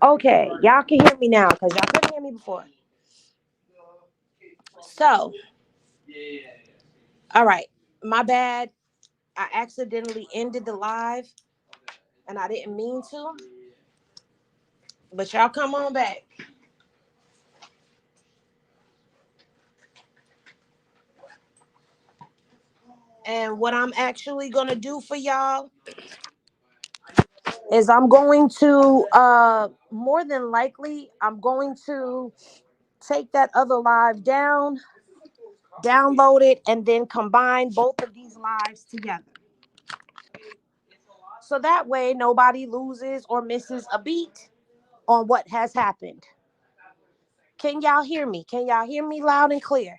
Okay, y'all can hear me now because y'all couldn't hear me before. So, all right, my bad. I accidentally ended the live and I didn't mean to, but y'all come on back. And what I'm actually going to do for y'all is I'm going to, more than likely, I'm going to take that other live down, download it, and then combine both of these lives together. So that way nobody loses or misses a beat on what has happened. Can y'all hear me? Can y'all hear me loud and clear?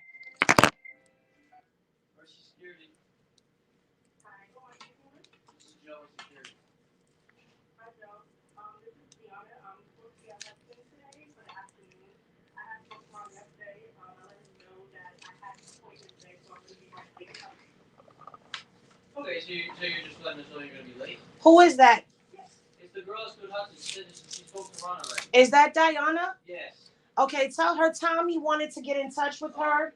Okay, so you're just letting us know you're going to be late? Who is that? It's the girl at Stood Hudson. She spoke to Ron already. Is that Diana? Yes. Okay, tell her Tommy wanted to get in touch with her.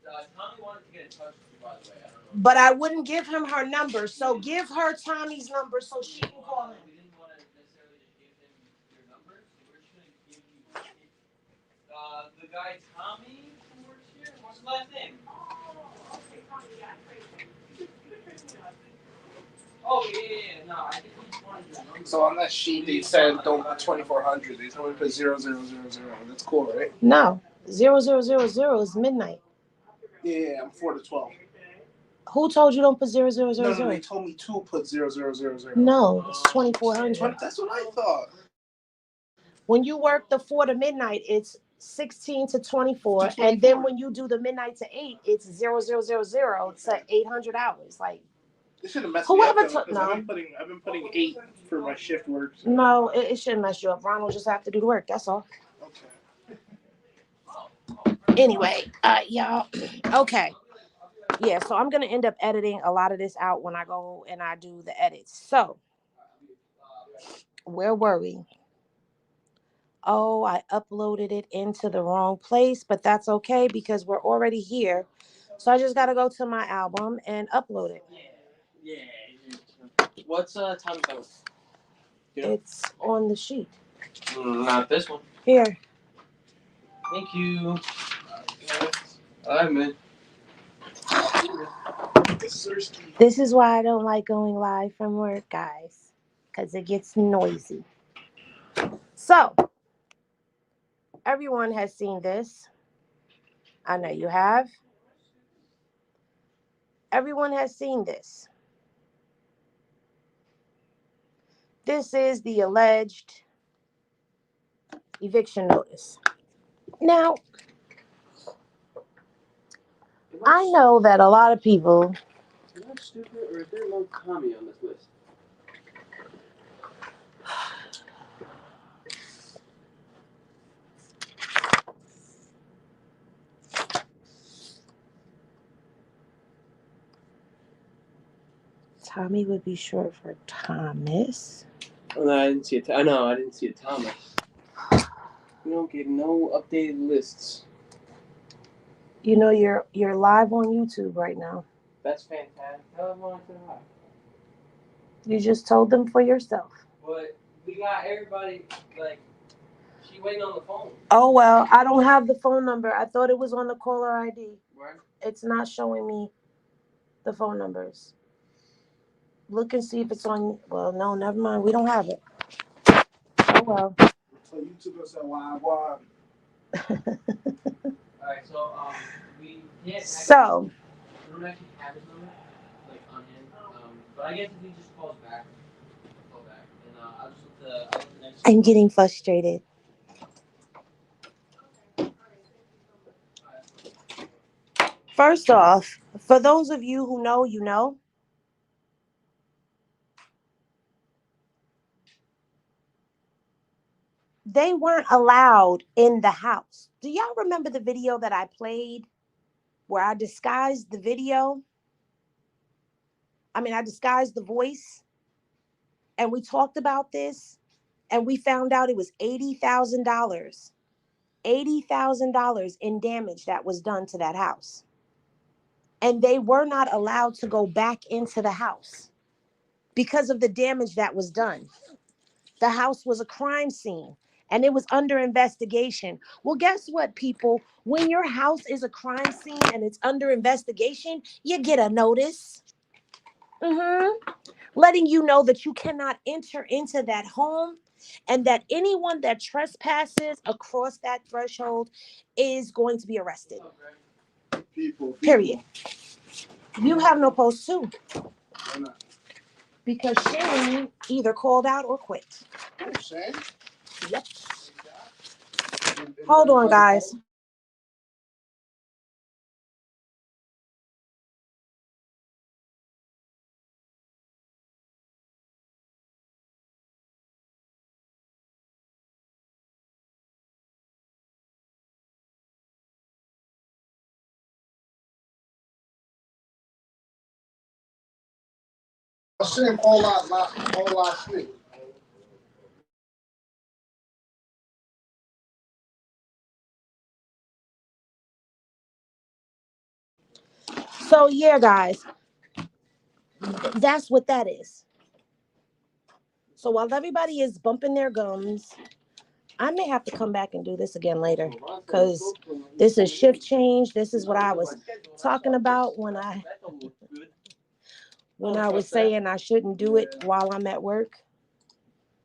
Tommy wanted to get in touch with you, by the way. I don't know. But I wouldn't give him her number, so give her Tommy's number so she can call him. We didn't want to necessarily just give him your number, so we're just going to give you the guy Tommy who works here. What's his last name? Oh, okay, Tommy, yeah, crazy. Oh, yeah. No, I think he just wanted your number. So on that sheet, they said don't put 2400. They told me to put 0000. That's cool, right? No. 0000 is midnight. Yeah, I'm 4 to 12. Who told you don't put 0000? No, they told me to put 0000. No, it's 2400. That's what I thought. When you work the 4 to midnight, it's 16 to 24. And then when you do the midnight to 8, it's 0000. It's at 800 hours. Like, it shouldn't mess me up though, no. I've been putting 8 for my shift work. So. No, it shouldn't mess you up. Ron will just have to do the work. That's all. Okay. Anyway, y'all. Okay. Yeah, so I'm going to end up editing a lot of this out when I go and I do the edits. So, where were we? Oh, I uploaded it into the wrong place, but that's okay because we're already here. So I just got to go to my album and upload it. Yeah. What's Tommy Code? Yeah. It's on the sheet. Not this one. Here. Thank you. All right, man. This is why I don't like going live from work, guys, because it gets noisy. So, everyone has seen this. I know you have. Everyone has seen this. This is the alleged eviction notice. Now, I know that a lot of people. Am I stupid, or is there no Tommy on this list? Tommy would be short for Thomas. Oh, no, I didn't see it. I know, I didn't see it. Thomas. We don't get no updated lists. You know you're live on YouTube right now. That's fantastic. How am I live? You just told them for yourself. But we got everybody like she waiting on the phone. Oh well, I don't have the phone number. I thought it was on the caller ID. Right. It's not showing me the phone numbers. Look and see if it's on. Well, no, never mind. We don't have it. Oh well. So YouTube is a wild. All right, so we can't. So. We don't actually have his number, like on him. But I guess if he just calls back, call back, and I'll just let the next. I'm getting frustrated. First off, for those of you who know, you know. They weren't allowed in the house. Do y'all remember the video that I played where I disguised the video? I disguised the voice. And we talked about this. And we found out it was $80,000. $80,000 in damage that was done to that house. And they were not allowed to go back into the house because of the damage that was done. The house was a crime scene and it was under investigation. Well, guess what, people? When your house is a crime scene and it's under investigation, you get a notice. Letting you know that you cannot enter into that home and that anyone that trespasses across that threshold is going to be arrested. People. Period. You have no post too. Why not? Because Shane either called out or quit. Oh, Shane? Yep. Hold on, guys. Shane, whole lot sleep. So yeah, guys, that's what that is. So while everybody is bumping their gums, I may have to come back and do this again later because this is shift change. This is what I was talking about when I was saying I shouldn't do it while I'm at work.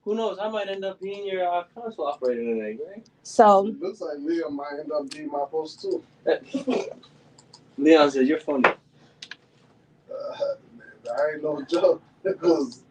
Who knows? I might end up being your console operator today, right? So it looks like Leon might end up being my boss too. Leon says you're funny. I ain't no joke because.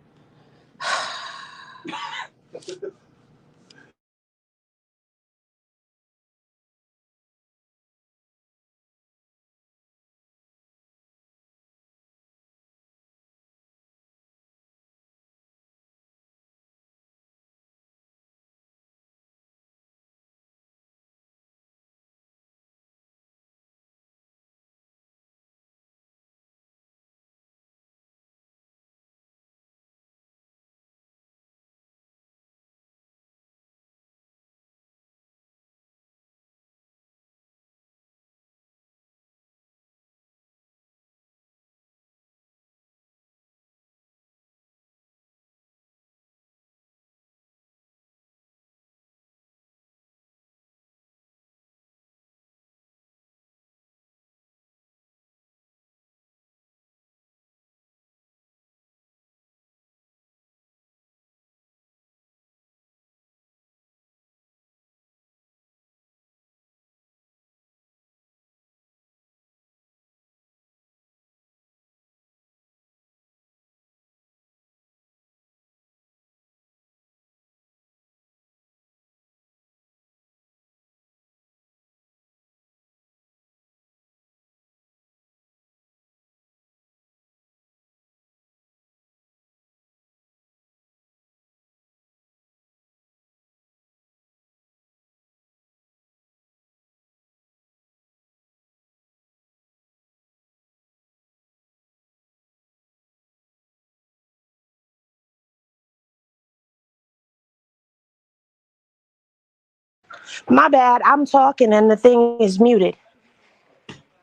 My bad. I'm talking and the thing is muted.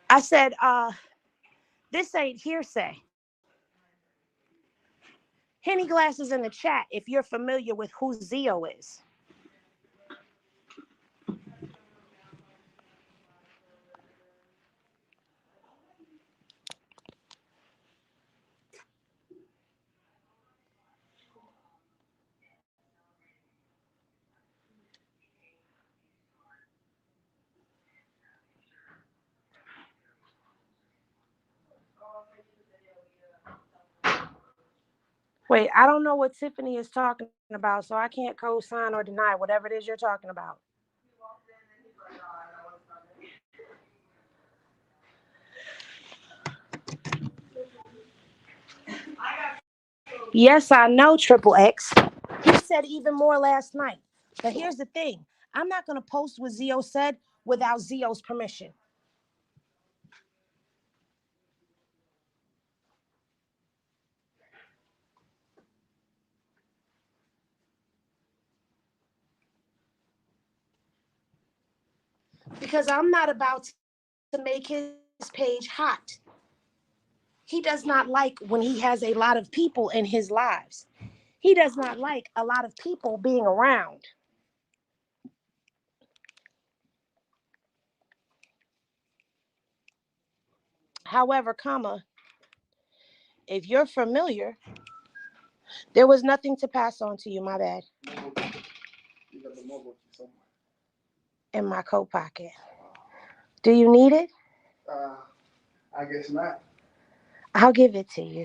I said, this ain't hearsay. Henny Glass is in the chat if you're familiar with who Zio is. Wait, I don't know what Tiffany is talking about, so I can't co-sign or deny whatever it is you're talking about. Yes, I know, Triple X. He said even more last night. But here's the thing. I'm not going to post what Zio said without Zio's permission. because I'm not about to make his page hot. He does not like when he has a lot of people in his lives. He does not like a lot of people being around. However, if you're familiar, there was nothing to pass on to you, my bad. In my coat pocket. Do you need it? I guess not. I'll give it to you.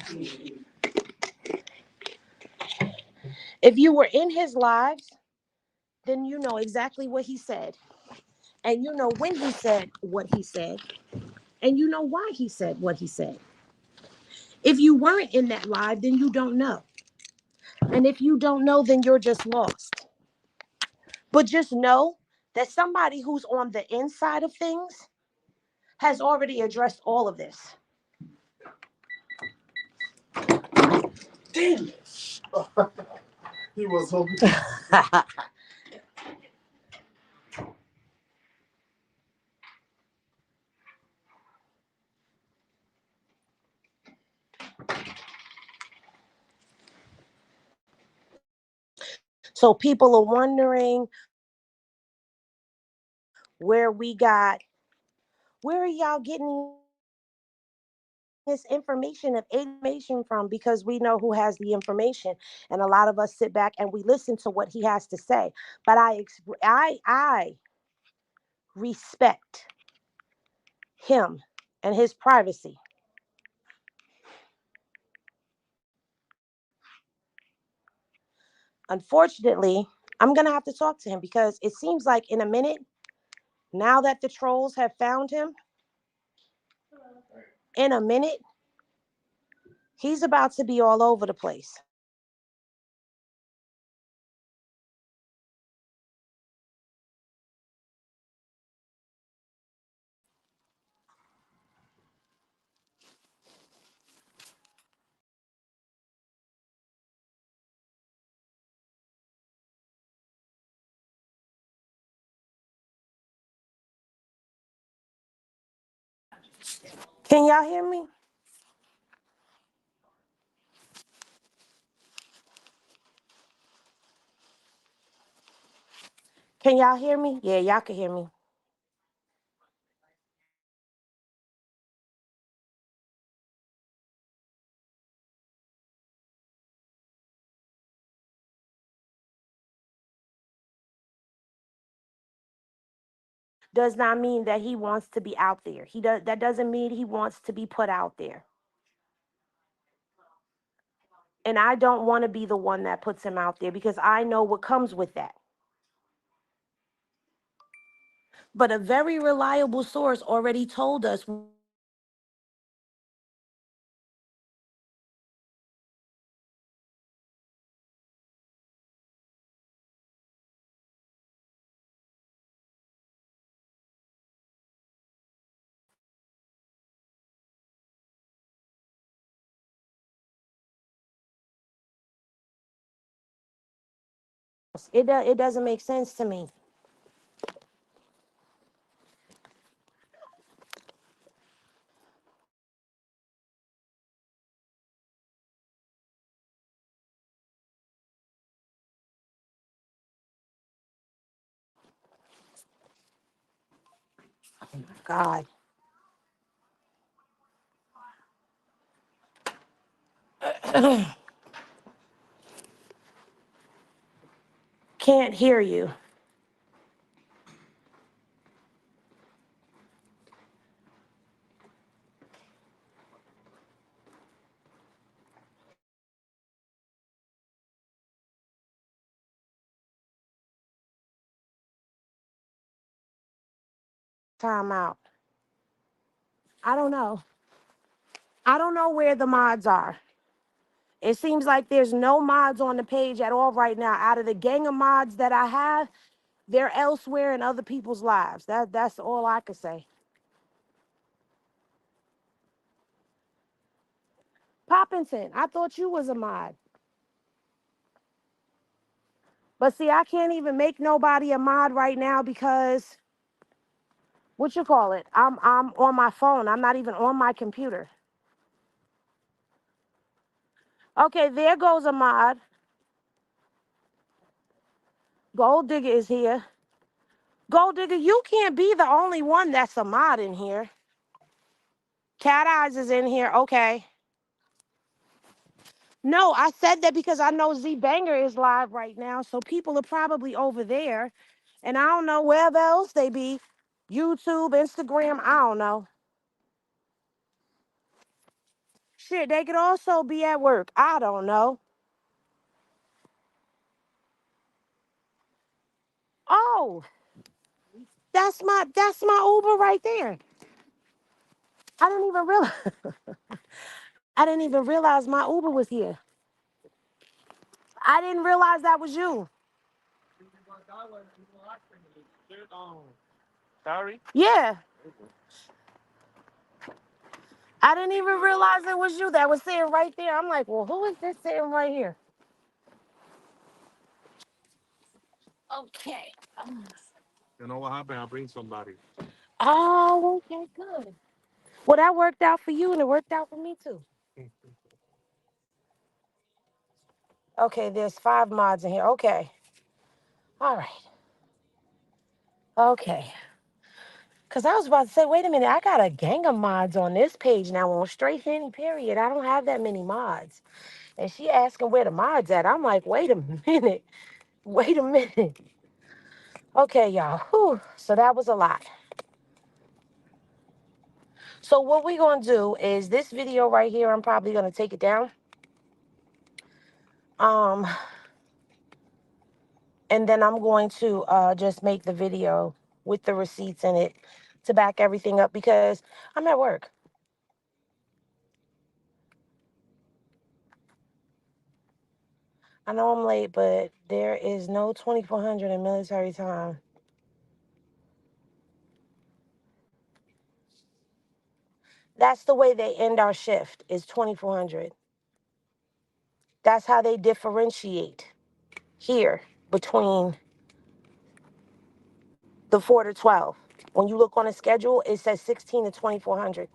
If you were in his lives, then you know exactly what he said. And you know when he said what he said. And you know why he said what he said. If you weren't in that live, then you don't know. And if you don't know, then you're just lost. But just know that somebody who's on the inside of things has already addressed all of this. Damn it. He was hoping. So people are wondering where are y'all getting this information from, because we know who has the information, and a lot of us sit back and we listen to what he has to say. But I respect him and his privacy. Unfortunately, I'm gonna have to talk to him, because it seems like in a minute, now that the trolls have found him, in a minute he's about to be all over the place. Can y'all hear me? Can y'all hear me? Yeah, y'all can hear me. Does not mean that he wants to be out there. That doesn't mean he wants to be put out there. And I don't want to be the one that puts him out there, because I know what comes with that. But a very reliable source already told us it doesn't make sense to me. Oh my God. Can't hear you. Time out. I don't know. I don't know where the mods are. It seems like there's no mods on the page at all right now. Out of the gang of mods that I have, they're elsewhere in other people's lives. That's all I could say. Poppington, I thought you was a mod. But see, I can't even make nobody a mod right now, because what you call it? I'm on my phone. I'm not even on my computer. Okay, there goes a mod. Gold Digger is here. Gold Digger, you can't be the only one that's a mod in here. Cat Eyes is in here. Okay. No, I said that because I know Z Banger is live right now, so people are probably over there. And I don't know where else they be. YouTube, Instagram, I don't know. Shit, they could also be at work. I don't know. Oh, that's my Uber right there. I didn't even realize I didn't even realize my Uber was here. I didn't realize that was you. Sorry? Yeah. I didn't even realize it was you that was sitting right there. I'm like, well, who is this sitting right here? Okay. You know what happened? I'll bring somebody. Oh, okay, good. Well, that worked out for you and it worked out for me too. Okay, there's 5 mods in here. Okay. All right. Okay. Because I was about to say, wait a minute, I got a gang of mods on this page now on Straight Fanny Period. I don't have that many mods. And she asking where the mods at. I'm like, wait a minute. Wait a minute. Okay, y'all. Whew. So that was a lot. So what we're going to do is this video right here, I'm probably going to take it down. And then I'm going to just make the video with the receipts in it to back everything up because I'm at work. I know I'm late, but there is no 2400 in military time. That's the way they end our shift is 2400. That's how they differentiate here between the 4 to 12. When you look on a schedule, it says 16 to 2400.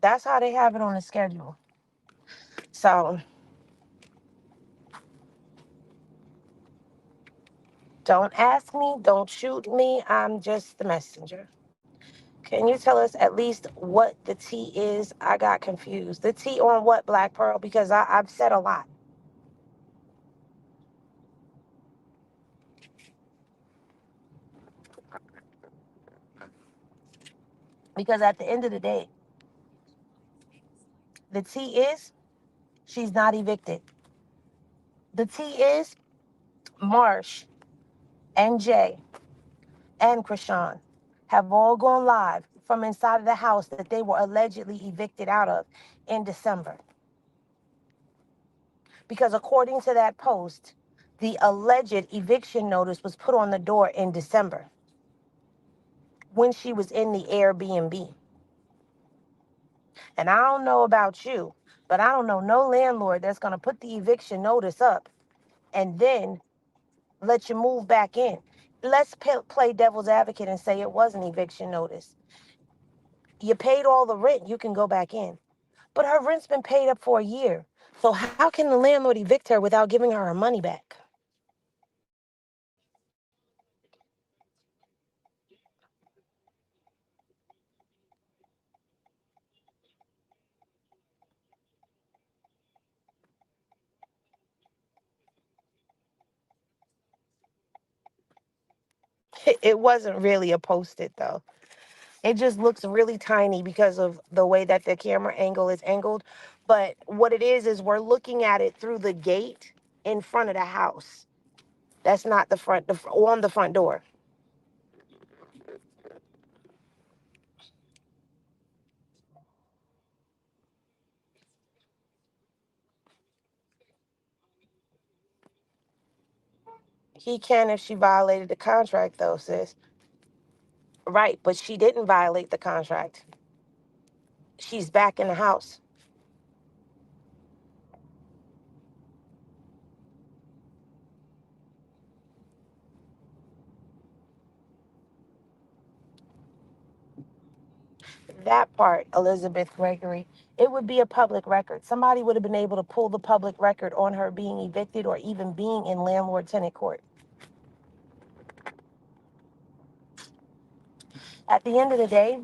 That's how they have it on the schedule. So don't ask me, don't shoot me. I'm just the messenger. Can you tell us at least what the T is? I got confused. The T on what, Black Pearl? Because I've said a lot. Because at the end of the day, the T is she's not evicted. The T is Marsh and Jay and Chrisean have all gone live from inside of the house that they were allegedly evicted out of in December. Because according to that post, the alleged eviction notice was put on the door in December when she was in the Airbnb. And I don't know about you, but I don't know no landlord that's going to put the eviction notice up and then let you move back in. Let's play devil's advocate and say it was an eviction notice. You paid all the rent, you can go back in. But her rent's been paid up for a year. So how can the landlord evict her without giving her money back? It wasn't really a post-it though. It just looks really tiny because of the way that the camera angle is angled. But what it is we're looking at it through the gate in front of the house. That's not the front, on the front door. He can if she violated the contract though, sis. Right, but she didn't violate the contract. She's back in the house. That part, Elizabeth Gregory, it would be a public record. Somebody would have been able to pull the public record on her being evicted or even being in landlord tenant court. At the end of the day,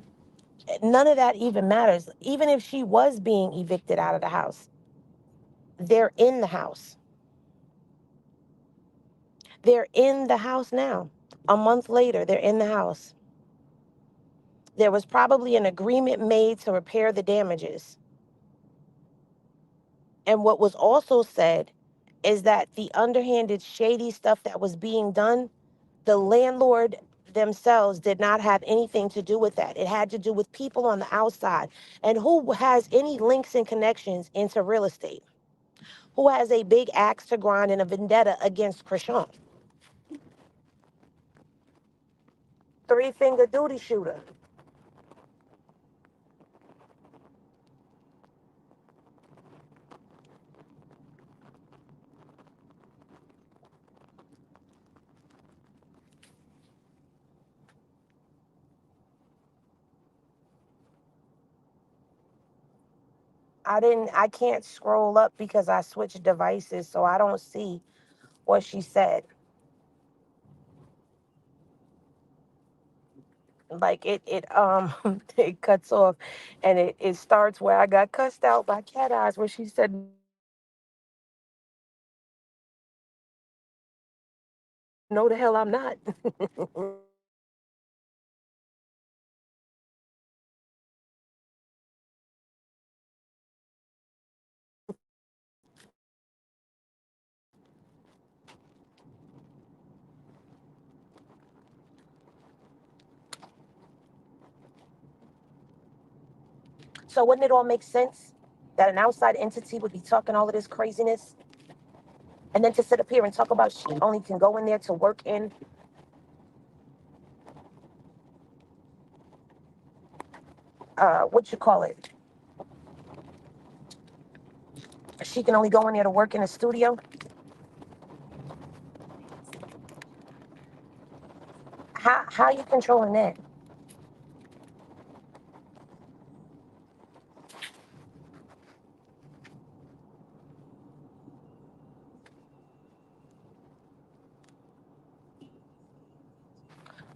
none of that even matters. Even if she was being evicted out of the house, they're in the house. They're in the house now. A month later, they're in the house. There was probably an agreement made to repair the damages. And what was also said is that the underhanded, shady stuff that was being done, the landlord themselves did not have anything to do with that. It had to do with people on the outside. And who has any links and connections into real estate? Who has a big axe to grind and a vendetta against Chrisean? Three-finger duty shooter. I can't scroll up because I switched devices, so I don't see what she said. Like it it cuts off and it starts where I got cussed out by Cat Eyes where she said, no the hell I'm not. So wouldn't it all make sense that an outside entity would be talking all of this craziness? And then to sit up here and talk about she only can go in there to work in what you call it? She can only go in there to work in a studio. How you controlling that?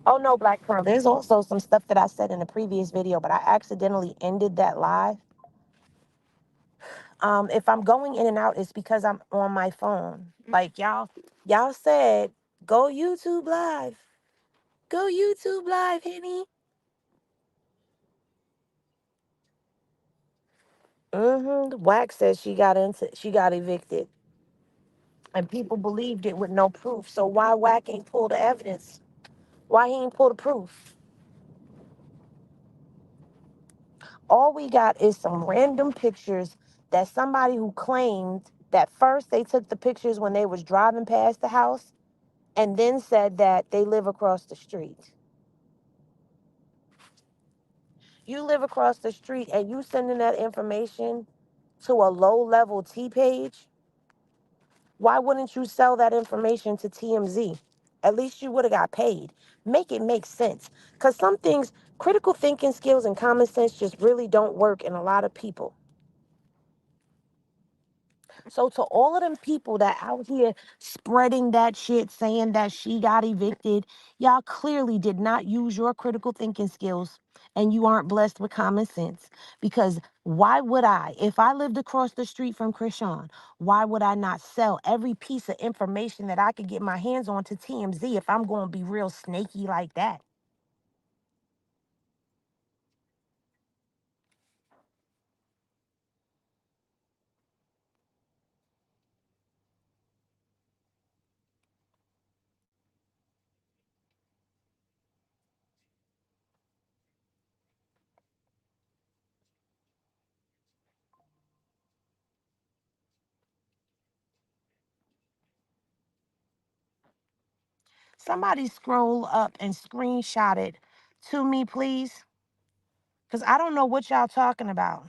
Oh no, Black Pearl. There's also some stuff that I said in the previous video, but I accidentally ended that live. If I'm going in and out, it's because I'm on my phone. Like y'all said, go YouTube live. Go YouTube live, Henny. Wax says she got evicted. And people believed it with no proof. So why Wack ain't pull the evidence? Why he ain't pull the proof? All we got is some random pictures that somebody who claimed that first they took the pictures when they was driving past the house and then said that they live across the street. You live across the street and you sending that information to a low-level T page, why wouldn't you sell that information to TMZ? At least you would have got paid. Make it make sense. Because some things, critical thinking skills and common sense just really don't work in a lot of people. So to all of them people that out here spreading that shit, saying that she got evicted, y'all clearly did not use your critical thinking skills and you aren't blessed with common sense. Because why would I, if I lived across the street from Chrisean, why would I not sell every piece of information that I could get my hands on to TMZ if I'm going to be real snaky like that? Somebody scroll up and screenshot it to me, please? Because I don't know what y'all talking about.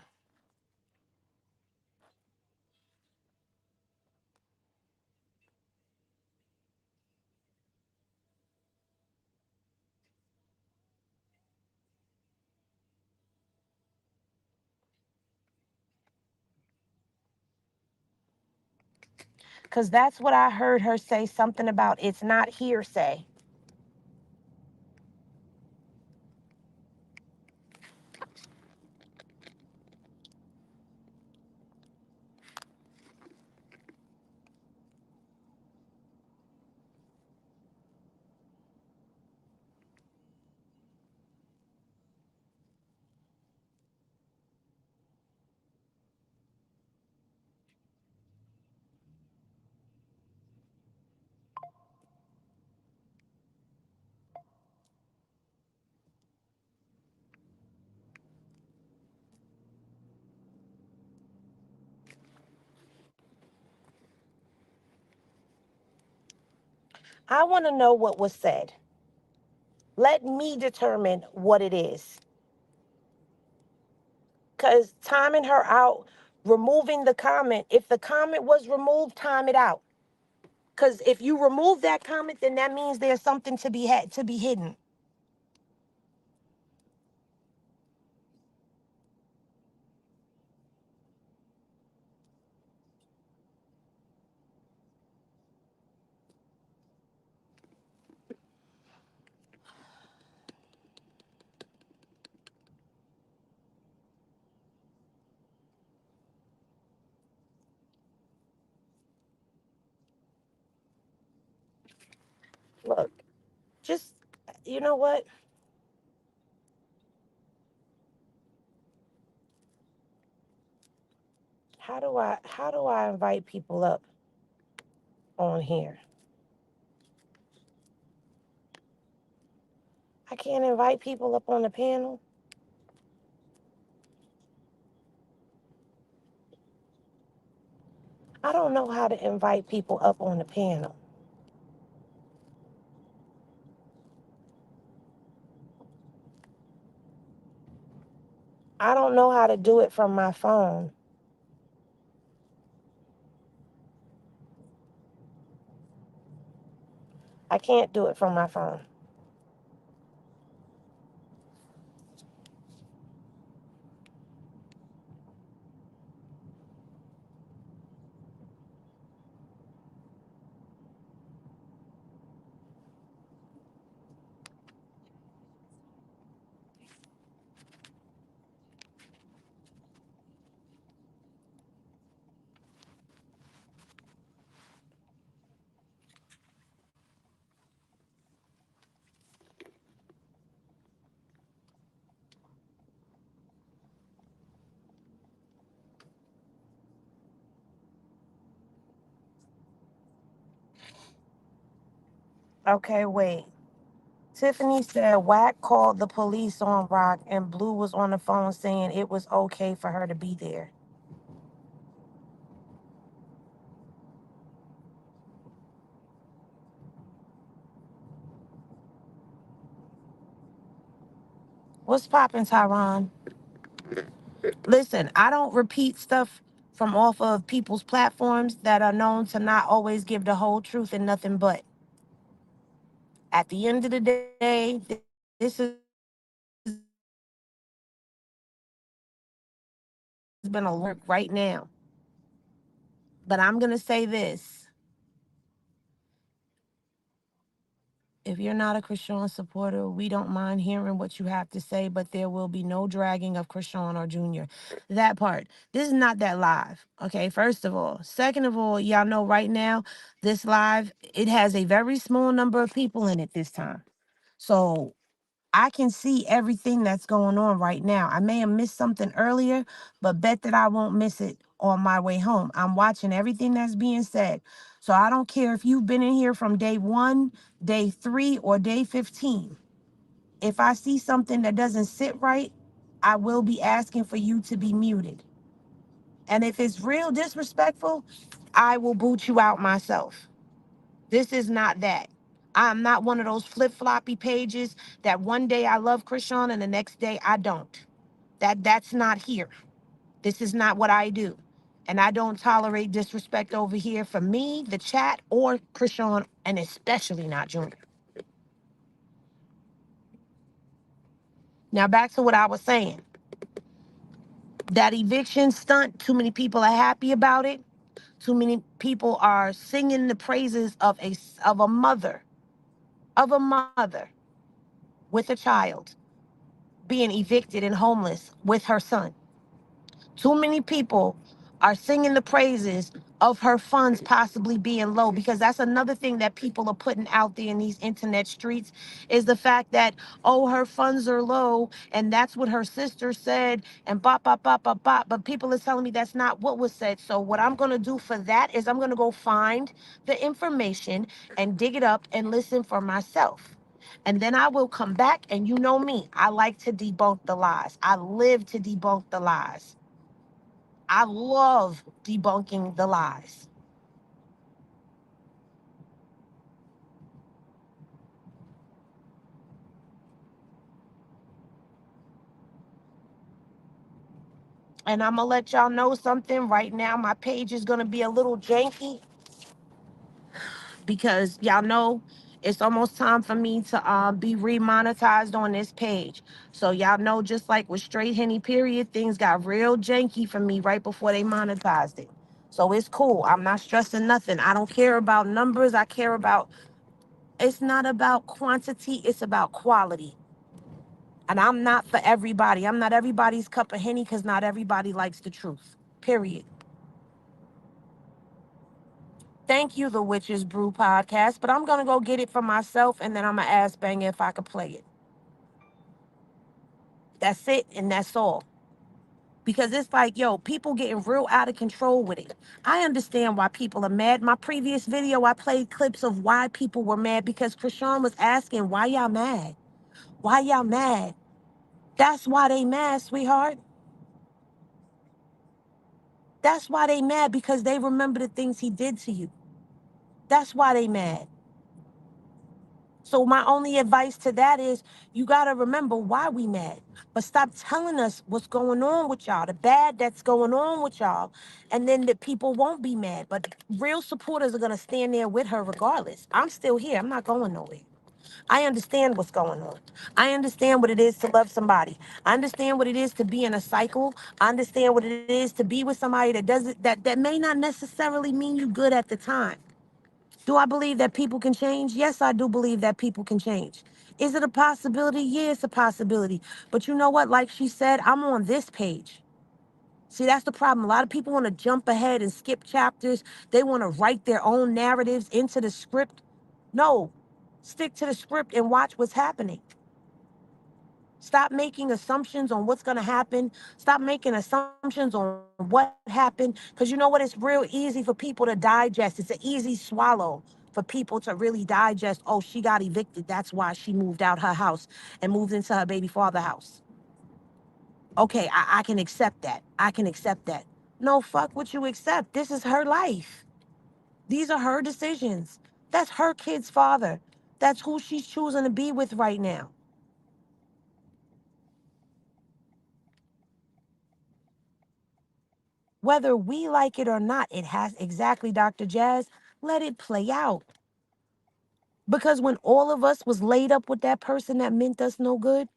Because that's what I heard her say, something about it's not hearsay. I want to know what was said. Let me determine what it is. Because timing her out, removing the comment, if the comment was removed, time it out. Because if you remove that comment, then that means there's something to be had to be hidden. Look, just, you know what? How do I invite people up on here? I can't invite people up on the panel. I don't know how to invite people up on the panel. I don't know how to do it from my phone. I can't do it from my phone. Okay, wait. Tiffany said Wack called the police on Rock and Blue was on the phone saying it was okay for her to be there. What's poppin', Tyron? Listen, I don't repeat stuff from off of people's platforms that are known to not always give the whole truth and nothing but. At the end of the day, this has been a work right now. But I'm going to say this. If you're not a Chrisean supporter, we don't mind hearing what you have to say, but there will be no dragging of Chrisean or Junior. That part. This is not that live. Okay, first of all. Second of all, y'all know right now, this live, it has a very small number of people in it this time. So I can see everything that's going on right now. I may have missed something earlier, but bet that I won't miss it on my way home. I'm watching everything that's being said. So I don't care if you've been in here from day 1, day 3, or day 15. If I see something that doesn't sit right, I will be asking for you to be muted. And if it's real disrespectful, I will boot you out myself. This is not that. I'm not one of those flip-floppy pages that one day I love Chrisean and the next day I don't. That's not here. This is not what I do. And I don't tolerate disrespect over here for me, the chat, or Chrisean, and especially not Junior. Now back to what I was saying. That eviction stunt, too many people are happy about it. Too many people are singing the praises of a mother with a child being evicted and homeless with her son. Too many people are singing the praises of her funds possibly being low, because that's another thing that people are putting out there in these internet streets, is the fact that, oh, her funds are low and that's what her sister said and bop, bop, bop, bop, bop. But people are telling me that's not what was said. So what I'm going to do for that is I'm going to go find the information and dig it up and listen for myself. And then I will come back, and you know me, I like to debunk the lies. I live to debunk the lies. I love debunking the lies. And I'm going to let y'all know something right now. My page is going to be a little janky because y'all know it's almost time for me to be remonetized on this page. So y'all know, just like with Straight Henny Period, things got real janky for me right before they monetized it. So it's cool. I'm not stressing nothing. I don't care about numbers. I care about, it's not about quantity. It's about quality. And I'm not for everybody. I'm not everybody's cup of Henny, because not everybody likes the truth. Period. Thank you, the Witches Brew podcast. But I'm going to go get it for myself, and then I'm going to ask Banger if I could play it. That's it, and that's all. Because it's like, yo, people getting real out of control with it. I understand why people are mad. My previous video, I played clips of why people were mad, because Chrisean was asking, why y'all mad? Why y'all mad? That's why they mad, sweetheart. That's why they mad, because they remember the things he did to you. That's why they mad. So my only advice to that is, you got to remember why we mad. But stop telling us what's going on with y'all, the bad that's going on with y'all, and then the people won't be mad. But real supporters are going to stand there with her regardless. I'm still here. I'm not going nowhere. I understand what's going on. I understand what it is to love somebody. I understand what it is to be in a cycle. I understand what it is to be with somebody that may not necessarily mean you good at the time. Do I believe that people can change? Yes, I do believe that people can change. Is it a possibility? Yeah, it's a possibility. But you know what? Like she said, I'm on this page. See, that's the problem. A lot of people want to jump ahead and skip chapters. They want to write their own narratives into the script. No, stick to the script and watch what's happening. Stop making assumptions on what's going to happen. Stop making assumptions on what happened. Because you know what? It's real easy for people to digest. It's an easy swallow for people to really digest. Oh, she got evicted. That's why she moved out her house and moved into her baby father's house. Okay, I can accept that. I can accept that. No, fuck what you accept. This is her life. These are her decisions. That's her kid's father. That's who she's choosing to be with right now. Whether we like it or not, it has, exactly, Dr. Jazz, let it play out. Because when all of us was laid up with that person that meant us no good,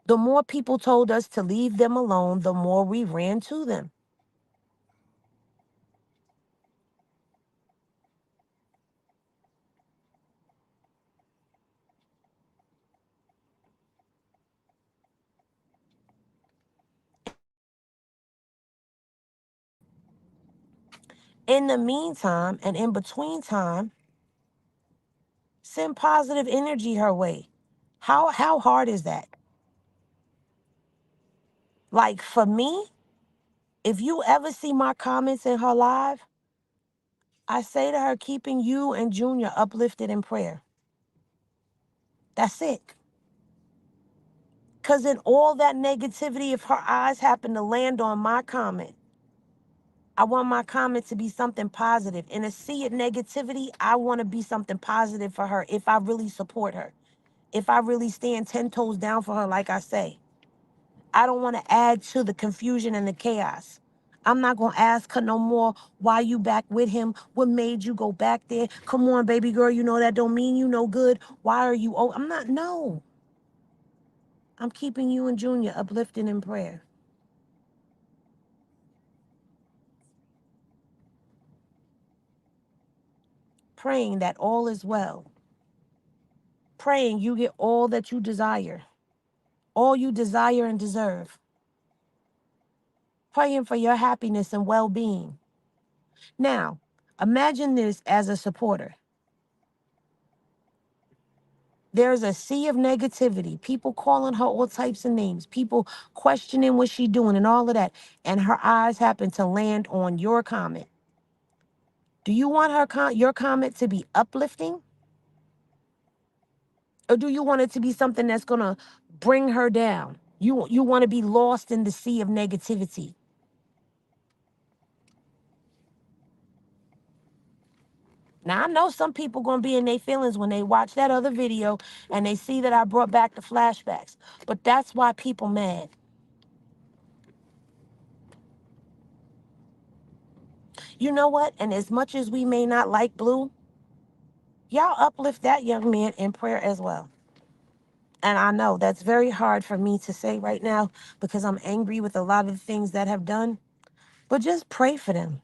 the more people told us to leave them alone, the more we ran to them. In the meantime, and in between time, send positive energy her way. How hard is that? Like, for me, if you ever see my comments in her live, I say to her, keeping you and Junior uplifted in prayer. That's it. Because in all that negativity, if her eyes happen to land on my comment, I want my comment to be something positive. In a sea of negativity, I want to be something positive for her if I really support her. If I really stand 10 toes down for her, like I say. I don't want to add to the confusion and the chaos. I'm not going to ask her no more, why you back with him? What made you go back there? Come on, baby girl, you know that don't mean you no good. Why are you, I'm not, no. I'm keeping you and Junior uplifted in prayer. Praying that all is well. Praying you get all that you desire. All you desire and deserve. Praying for your happiness and well-being. Now, imagine this as a supporter. There's a sea of negativity, people calling her all types of names, people questioning what she's doing and all of that. And her eyes happen to land on your comment. Do you want your comment to be uplifting? Or do you want it to be something that's going to bring her down? You want to be lost in the sea of negativity. Now, I know some people going to be in their feelings when they watch that other video and they see that I brought back the flashbacks. But that's why people mad. You know what? And as much as we may not like Blue, y'all uplift that young man in prayer as well. And I know that's very hard for me to say right now because I'm angry with a lot of the things that have done. But just pray for them.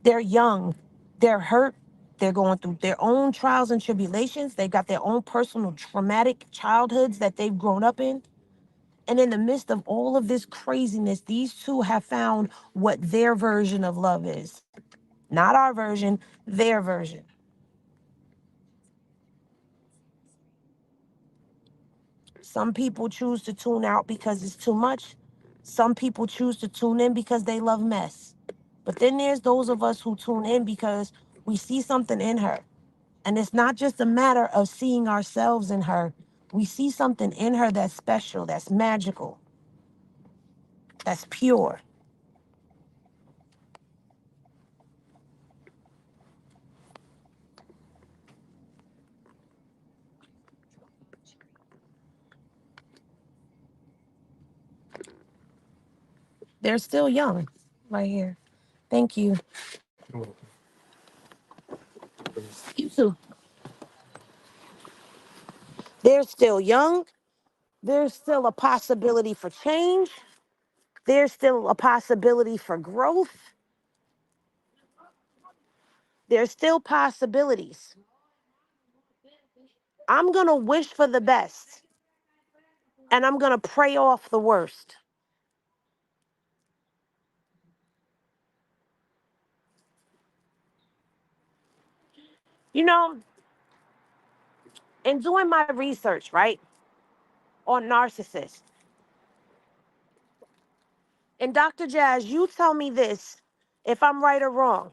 They're young. They're hurt. They're going through their own trials and tribulations. They've got their own personal traumatic childhoods that they've grown up in. And in the midst of all of this craziness, these two have found what their version of love is. Not our version, their version. Some people choose to tune out because it's too much. Some people choose to tune in because they love mess. But then there's those of us who tune in because we see something in her. And it's not just a matter of seeing ourselves in her. We see something in her that's special, that's magical, that's pure. They're still young, right here. Thank you. You too. They're still young. There's still a possibility for change. There's still a possibility for growth. There's still possibilities. I'm going to wish for the best. And I'm going to pray off the worst. You know, in doing my research, right, on narcissists, and Dr. Jazz, you tell me this, if I'm right or wrong,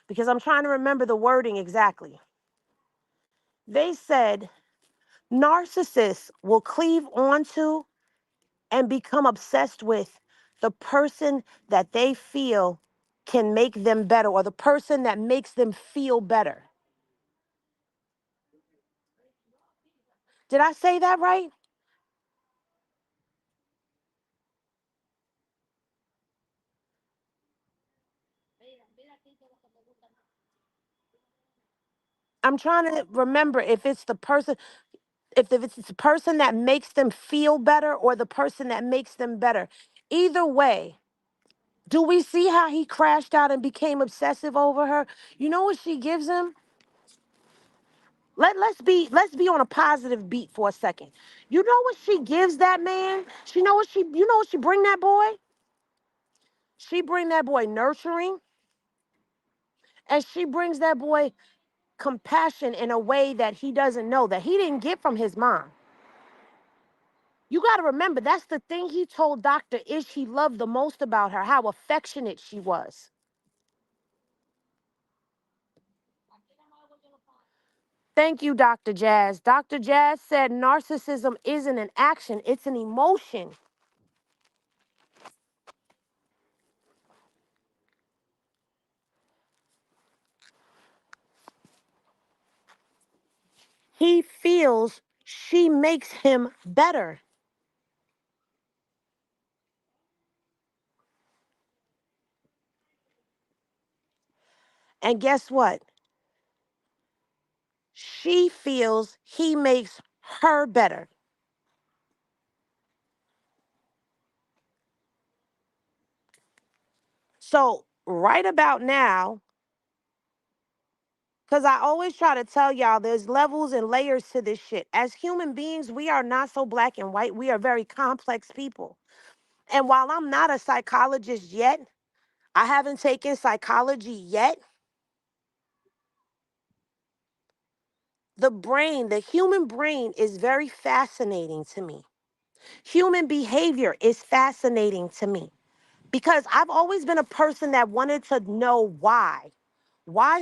because I'm trying to remember the wording exactly. They said narcissists will cleave onto and become obsessed with the person that they feel can make them better, or the person that makes them feel better. Did I say that right? I'm trying to remember if it's the person, if it's the person that makes them feel better or the person that makes them better. Either way, do we see how he crashed out and became obsessive over her? You know what she gives him? Let's be on a positive beat for a second. You know what she gives that man? You know what she bring that boy? She bring that boy nurturing, and she brings that boy compassion in a way that he doesn't know, that he didn't get from his mom. You got to remember, that's the thing he told Dr. Ish he loved the most about her, how affectionate she was. Thank you, Dr. Jazz. Dr. Jazz said narcissism isn't an action, it's an emotion. He feels she makes him better. And guess what? She feels he makes her better. So, right about now, because I always try to tell y'all there's levels and layers to this shit. As human beings, we are not so black and white. We are very complex people. And while I'm not a psychologist yet, I haven't taken psychology yet. The human brain is very fascinating to me. Human behavior is fascinating to me because I've always been a person that wanted to know why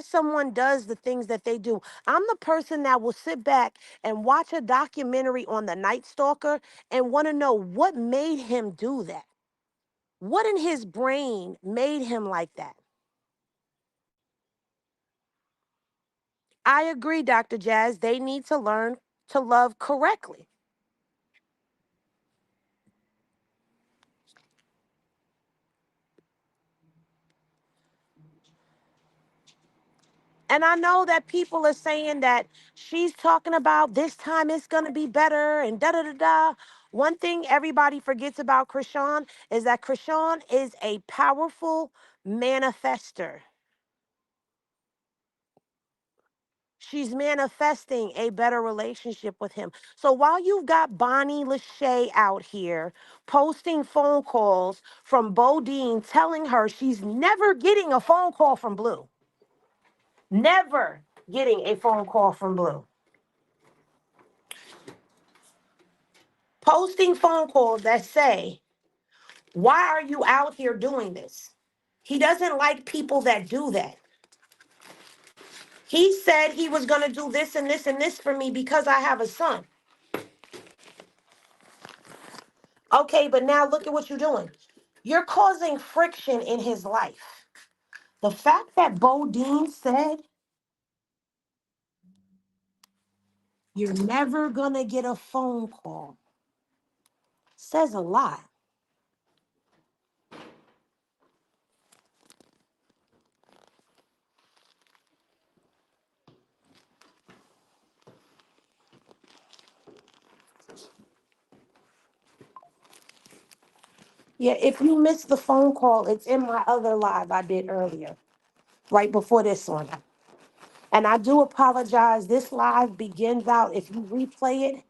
someone does the things that they do. I'm the person that will sit back and watch a documentary on the Night Stalker and want to know what made him do that. What in his brain made him like that? I agree, Dr. Jazz. They need to learn to love correctly. And I know that people are saying that she's talking about this time it's going to be better and da da da da. One thing everybody forgets about Chrisean is that Chrisean is a powerful manifester. She's manifesting a better relationship with him. So while you've got Bonnie Lachey out here posting phone calls from Bodine telling her she's never getting a phone call from Blue, never getting a phone call from Blue. Posting phone calls that say, why are you out here doing this? He doesn't like people that do that. He said he was going to do this and this and this for me because I have a son. Okay, but now look at what you're doing. You're causing friction in his life. The fact that Bodine said, you're never going to get a phone call, says a lot. Yeah, if you missed the phone call, it's in my other live I did earlier, right before this one. And I do apologize. This live begins out, if you replay it,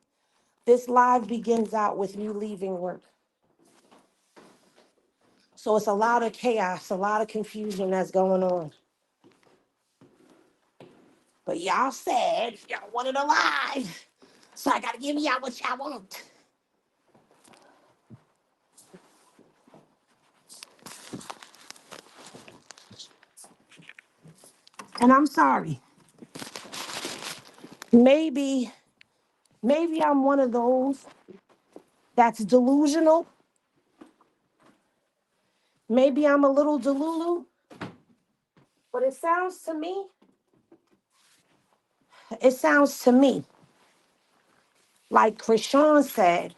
this live begins out with me leaving work. So it's a lot of chaos, a lot of confusion that's going on. But y'all said y'all wanted a live. So I got to give y'all what y'all want. And I'm sorry. Maybe I'm one of those that's delusional. Maybe I'm a little delulu. But it sounds to me like Chrisean said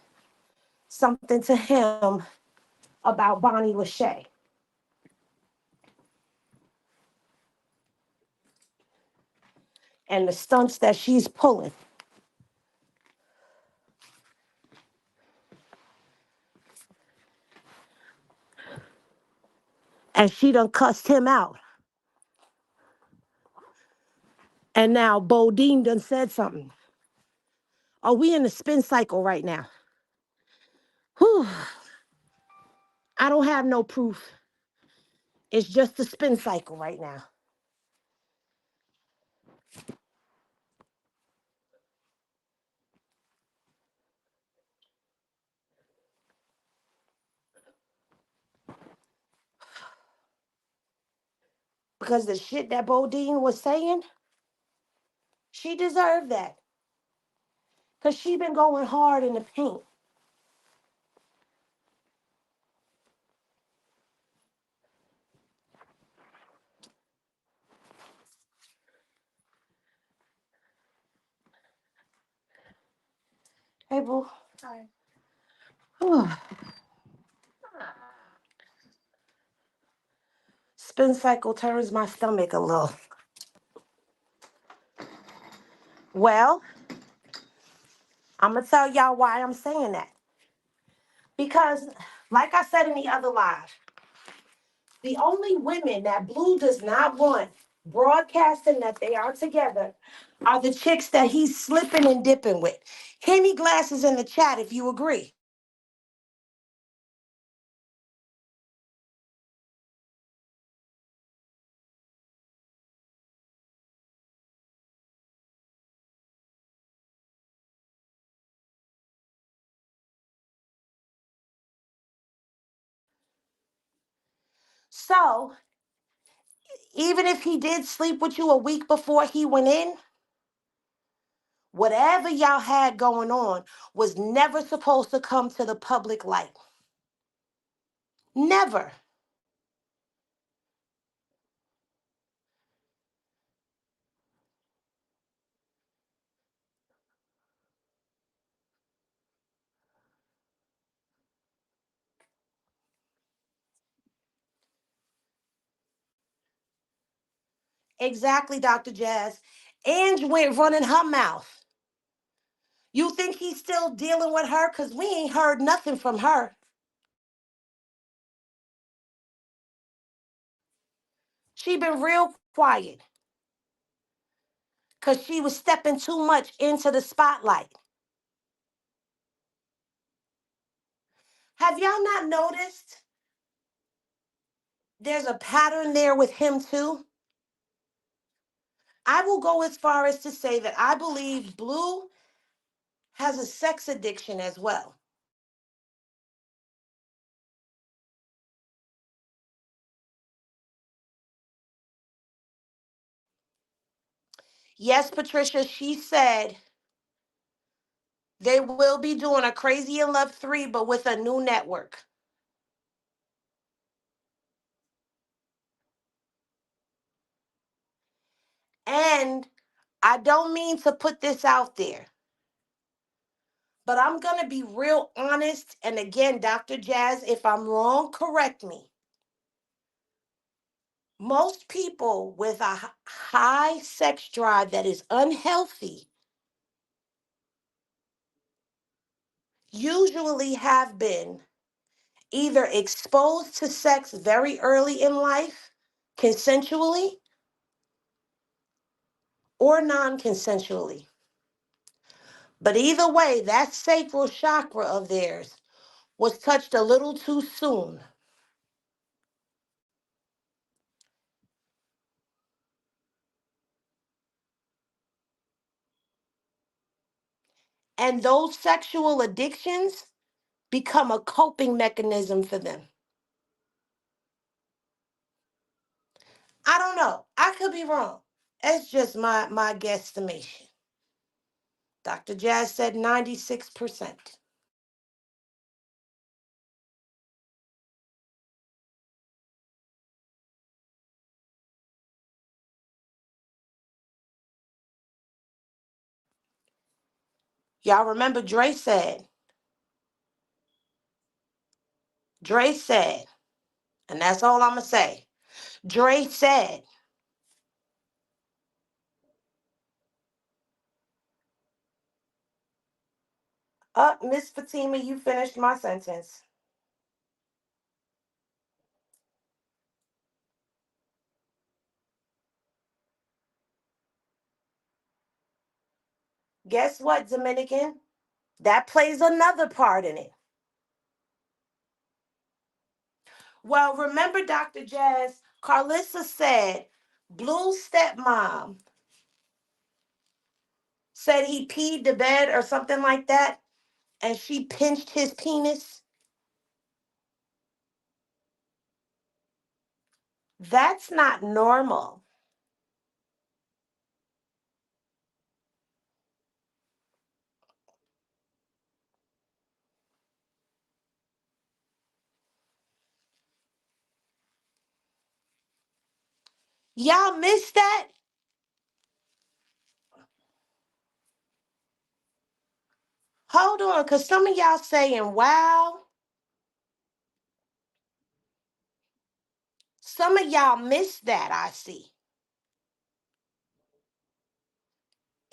something to him about Bonnie Lachey. And the stunts that she's pulling. And she done cussed him out. And now Bodine done said something. Are we in a spin cycle right now? Whew. I don't have no proof. It's just a spin cycle right now. Because the shit that Bodine was saying, She deserved that. Because she been going hard in the paint. Hey, boo. Whew. Spin cycle turns my stomach a little. Well, I'm going to tell y'all why I'm saying that. Because, like I said in the other live, the only women that Blue does not want broadcasting that they are together are the chicks that he's slipping and dipping with. Henny Glasses in the chat if you agree. So, even if he did sleep with you a week before he went in, whatever y'all had going on was never supposed to come to the public light. Never. Exactly, Dr. Jazz. Ange went running her mouth. You think he's still dealing with her? Because we ain't heard nothing from her. She been real quiet because she was stepping too much into the spotlight. Have y'all not noticed there's a pattern there with him too? I will go as far as to say that I believe Blue has a sex addiction as well. Yes, Patricia, she said they will be doing a Crazy in Love 3, but with a new network. And I don't mean to put this out there, but I'm going to be real honest. And again, Dr. Jazz, if I'm wrong, correct me. Most people with a high sex drive that is unhealthy usually have been either exposed to sex very early in life, consensually, or non-consensually. But either way, that sacral chakra of theirs was touched a little too soon. And those sexual addictions become a coping mechanism for them. I don't know. I could be wrong. It's just my guesstimation. Dr. Jazz said 96%. Y'all remember Dre said, and that's all I'm going to say. Dre said, Miss Fatima, you finished my sentence. Guess what, Dominican? That plays another part in it. Well, remember, Dr. Jazz, Carlissa said Blue's stepmom said he peed the bed or something like that, and she pinched his penis. That's not normal. Y'all missed that? Hold on, because some of y'all saying, wow. Some of y'all missed that, I see.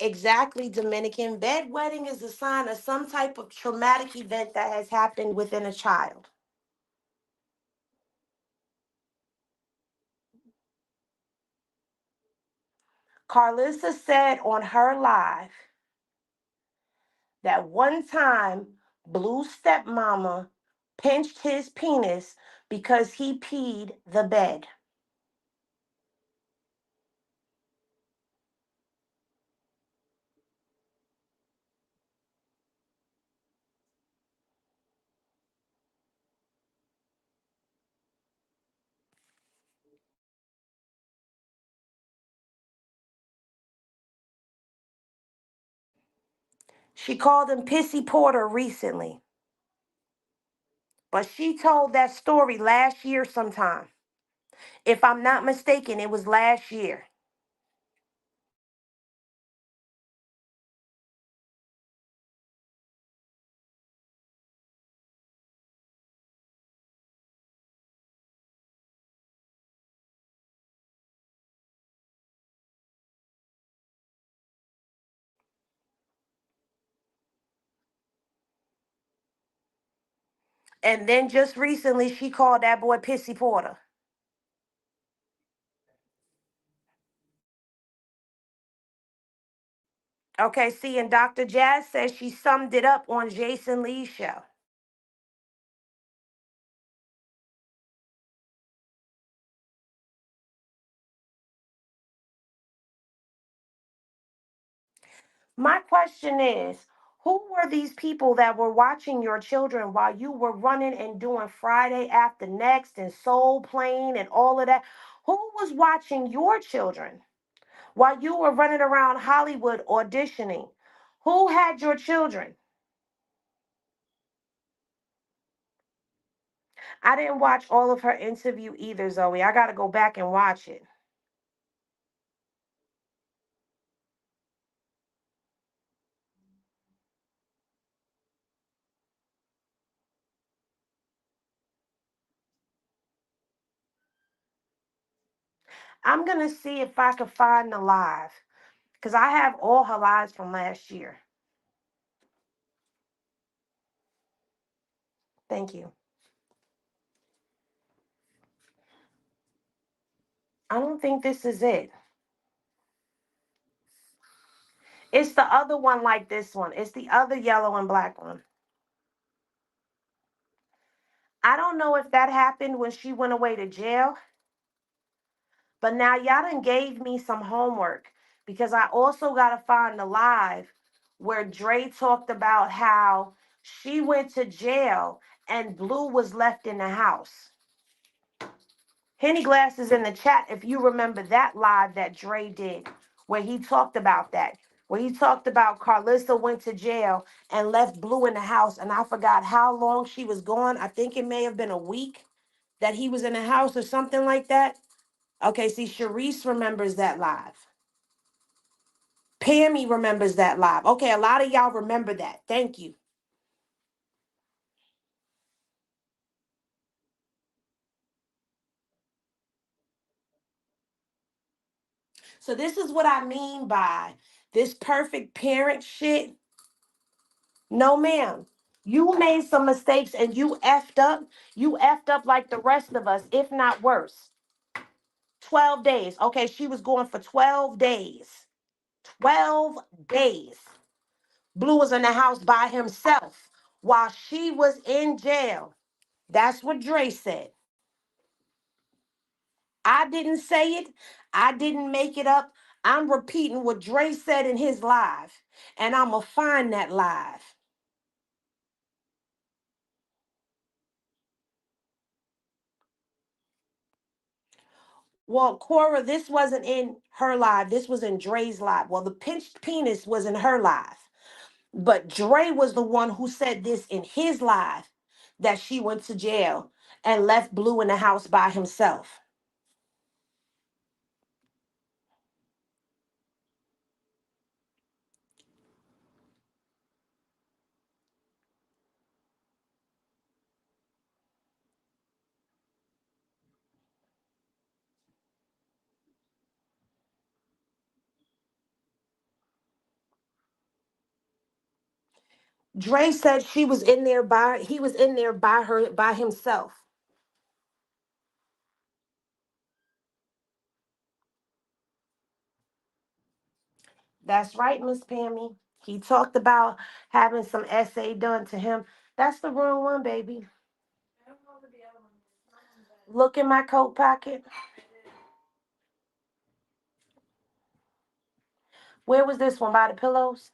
Exactly, Dominican. Bedwetting is a sign of some type of traumatic event that has happened within a child. Carlissa said on her live that one time Blue's stepmama pinched his penis because he peed the bed. She called him Pissy Porter recently. But she told that story last year sometime. If I'm not mistaken, it was last year. And then just recently, she called that boy Pissy Porter. Okay, see, and Dr. Jazz says she summed it up on Jason Lee's show. My question is, who were these people that were watching your children while you were running and doing Friday After Next and Soul Plane and all of that? Who was watching your children while you were running around Hollywood auditioning? Who had your children? I didn't watch all of her interview either, Zoe. I got to go back and watch it. I'm going to see if I can find the live because I have all her lives from last year. Thank you. I don't think this is it. It's the other one like this one. It's the other yellow and black one. I don't know if that happened when she went away to jail, but now y'all done gave me some homework because I also got to find the live where Dre talked about how she went to jail and Blue was left in the house. Henny Glass is in the chat if you remember that live that Dre did where he talked about that. Where he talked about Carlissa went to jail and left Blue in the house, and I forgot how long she was gone. I think it may have been a week that he was in the house or something like that. Okay, see, Sharice remembers that live. Pammy remembers that live. Okay, a lot of y'all remember that. Thank you. So this is what I mean by this perfect parent shit. No, ma'am. You made some mistakes and you effed up. You effed up like the rest of us, if not worse. 12 days. Okay, she was going for 12 days. 12 days. Blue was in the house by himself while she was in jail. That's what Dre said. I didn't say it. I didn't make it up. I'm repeating what Dre said in his live, and I'm going to find that live. Well, Cora, this wasn't in her live. This was in Dre's live. Well, the pinched penis was in her live. But Dre was the one who said this in his live that she went to jail and left Blue in the house by himself. Dre said he was in there by himself. That's right, Miss Pammy. He talked about having some essay done to him. That's the wrong one, baby. Look in my coat pocket. Where was this one? By the pillows?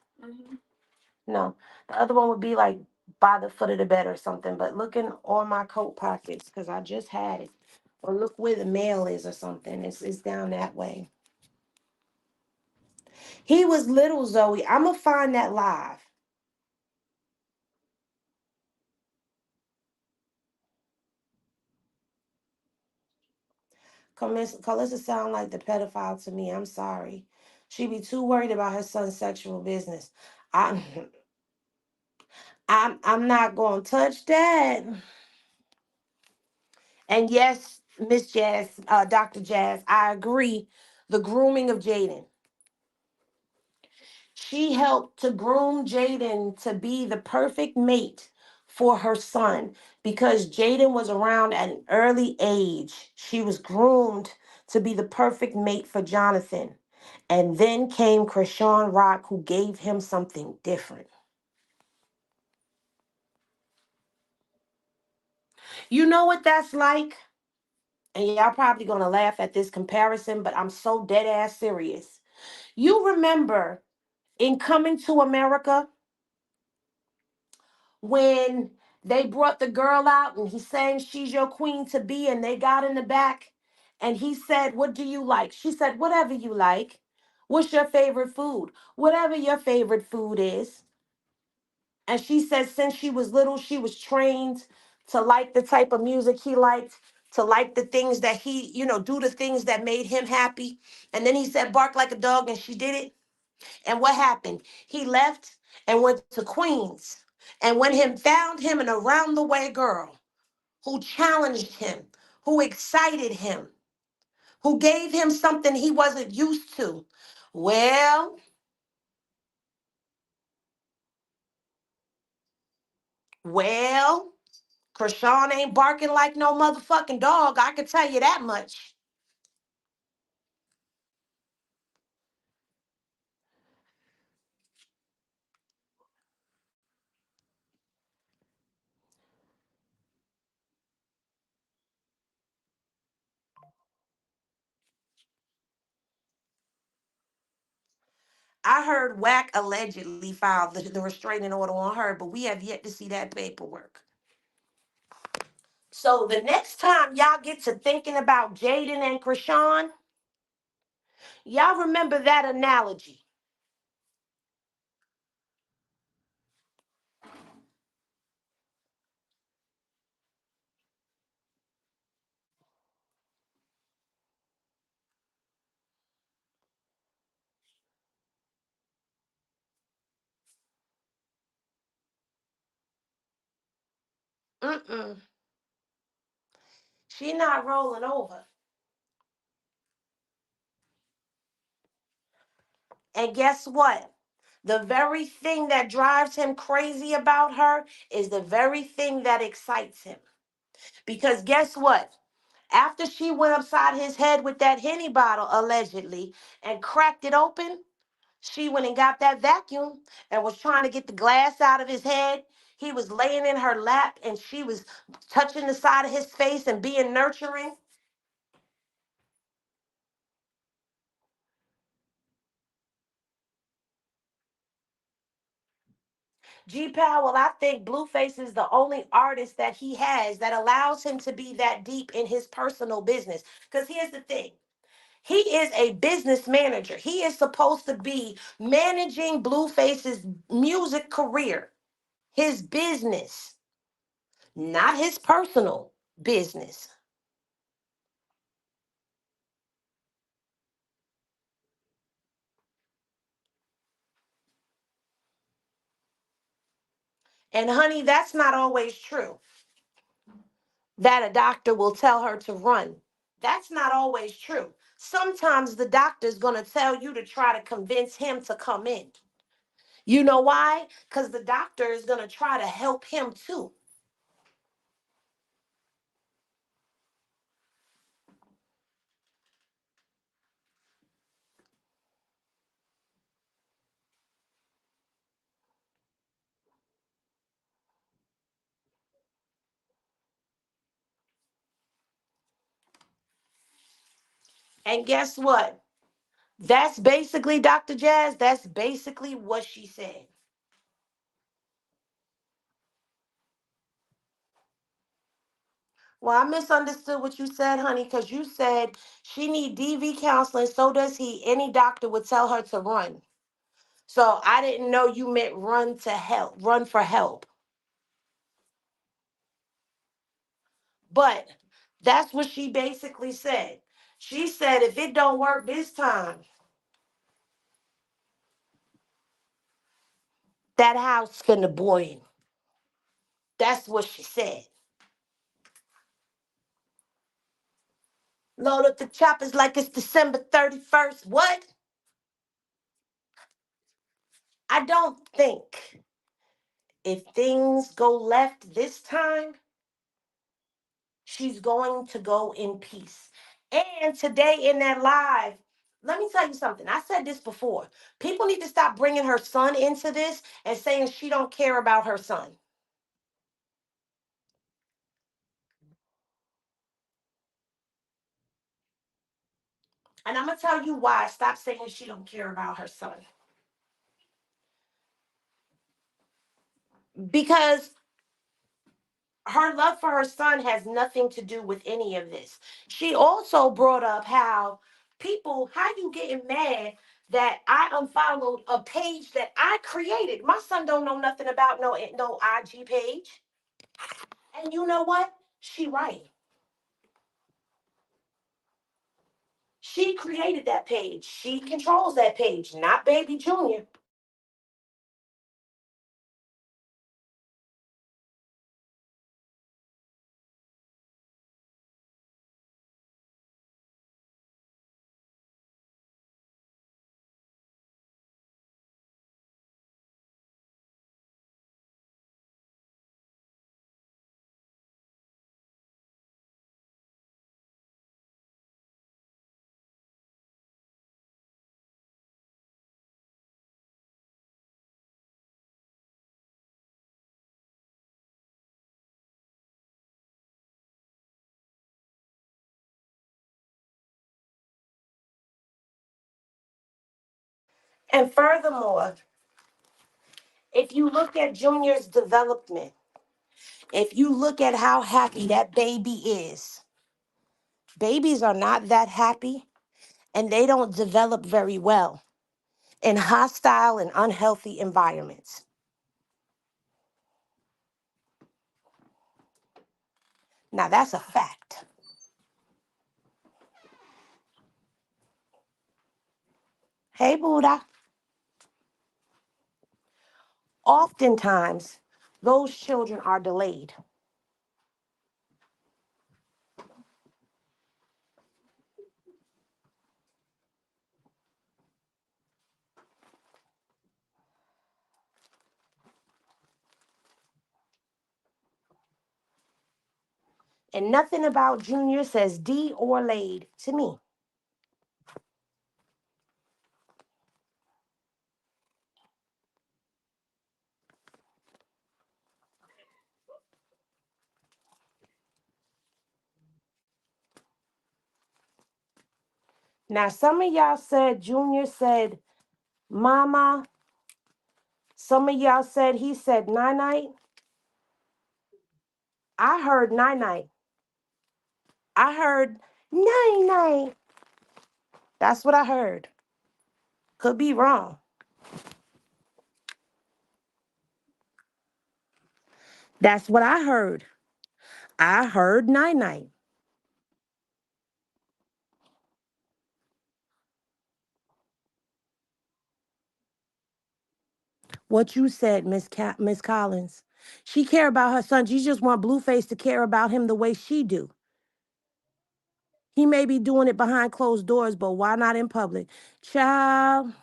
No. The other one would be like by the foot of the bed or something. But looking on my coat pockets, because I just had it. Or look where the mail is or something. It's down that way. He was little, Zoe. I'm going to find that live. Calissa sound like the pedophile to me. I'm sorry. She be too worried about her son's sexual business. I, I'm not going to touch that. And yes, Miss Jazz, Dr. Jazz, I agree. The grooming of Jaden. She helped to groom Jaden to be the perfect mate for her son because Jaden was around at an early age. She was groomed to be the perfect mate for Jonathan. And then came Chrisean Rock, who gave him something different. You know what that's like? And y'all probably gonna laugh at this comparison, but I'm so dead ass serious. You remember in Coming to America when they brought the girl out and he's saying she's your queen to be, and they got in the back and he said, "What do you like?" She said, "Whatever you like." "What's your favorite food?" "Whatever your favorite food is." And she said since she was little, she was trained to like the type of music he liked, to like the things that he, do the things that made him happy. And then he said, "Bark like a dog," and she did it. And what happened? He left and went to Queens and went him found him an around the way girl who challenged him, who excited him, who gave him something he wasn't used to. Well, well, Krishan ain't barking like no motherfucking dog. I can tell you that much. I heard Wack allegedly filed the restraining order on her, but we have yet to see that paperwork. So the next time y'all get to thinking about Jaden and Krishan, y'all remember that analogy. Mm-mm. She not rolling over. And guess what? The very thing that drives him crazy about her is the very thing that excites him. Because guess what? After she went upside his head with that Henny bottle, allegedly, and cracked it open, she went and got that vacuum and was trying to get the glass out of his head. He was laying in her lap and she was touching the side of his face and being nurturing. G Powell, I think Blueface is the only artist that he has that allows him to be that deep in his personal business. Because here's the thing. He is a business manager. He is supposed to be managing Blueface's music career, his business, not his personal business. And honey, that's not always true. That a doctor will tell her to run. That's not always true. Sometimes the doctor's going to tell you to try to convince him to come in. You know why? Because the doctor is going to try to help him too. And guess what? That's basically, Dr. Jazz, that's basically what she said. Well, I misunderstood what you said, honey, because you said she need DV counseling, so does he. Any doctor would tell her to run. So I didn't know you meant run to help, run for help. But that's what she basically said. She said if it don't work this time, that house finna boil. That's what she said. Load up the choppers like it's December 31st. What? I don't think if things go left this time, she's going to go in peace. And today in that live, let me tell you something. I said this before. People need to stop bringing her son into this and saying she don't care about her son. And I'm going to tell you why. Stop saying she don't care about her son. Because her love for her son has nothing to do with any of this. She also brought up how how you getting mad that I unfollowed a page that I created. My son don't know nothing about no IG page. And you know what? She right. She created that page. She controls that page, not Baby Junior. And furthermore, if you look at Junior's development, if you look at how happy that baby is, babies are not that happy and they don't develop very well in hostile and unhealthy environments. Now, that's a fact. Hey, Buddha. Oftentimes, those children are delayed. And nothing about Junior says D or laid to me. Now, some of y'all said Junior said mama. Some of y'all said he said night night. I heard night night. I heard night night. That's what I heard. Could be wrong. That's what I heard. I heard night night. What you said, Miss Collins. She care about her son. She just want Blueface to care about him the way she do. He may be doing it behind closed doors, but why not in public? Child,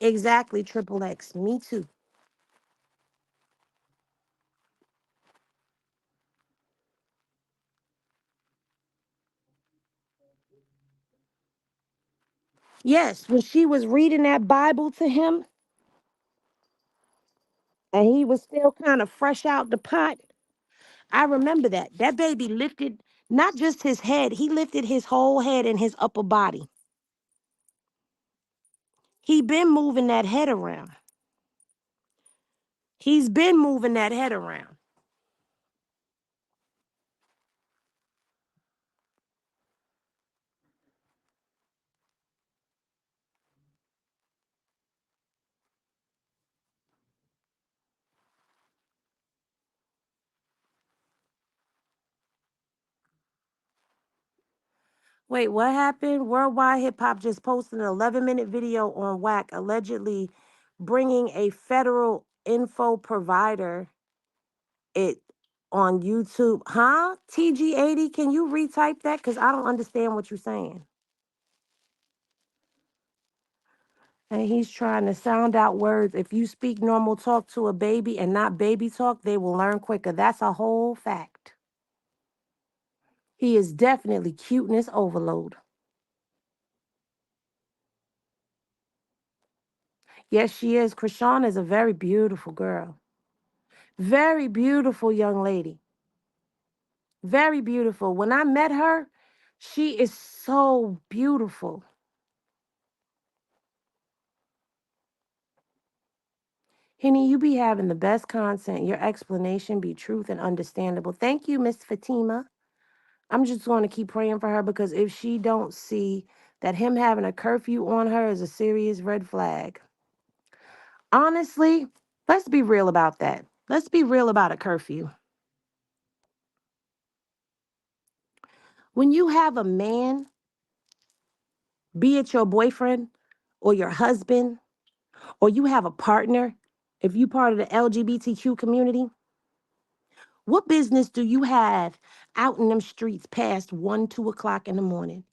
Exactly, Triple X. Me too. Yes, when she was reading that Bible to him and he was still kind of fresh out the pot, I remember that. That baby lifted not just his head, he lifted his whole head and his upper body. He been moving that head around. He's been moving that head around. Wait, what happened? Worldwide Hip Hop just posted an 11-minute video on Whack allegedly bringing a federal info provider it on YouTube. Huh? TG80, can you retype that? Because I don't understand what you're saying. And he's trying to sound out words. If you speak normal talk to a baby and not baby talk, they will learn quicker. That's a whole fact. He is definitely cuteness overload. Yes, she is. Chrisean is a very beautiful girl. Very beautiful young lady. Very beautiful. When I met her, she is so beautiful. Henny, you be having the best content. Your explanation be truth and understandable. Thank you, Miss Fatima. I'm just going to keep praying for her because if she don't see that him having a curfew on her is a serious red flag. Honestly, let's be real about that. Let's be real about a curfew. When you have a man, be it your boyfriend or your husband, or you have a partner, if you part of the LGBTQ community, what business do you have out in them streets past 1, 2 o'clock in the morning?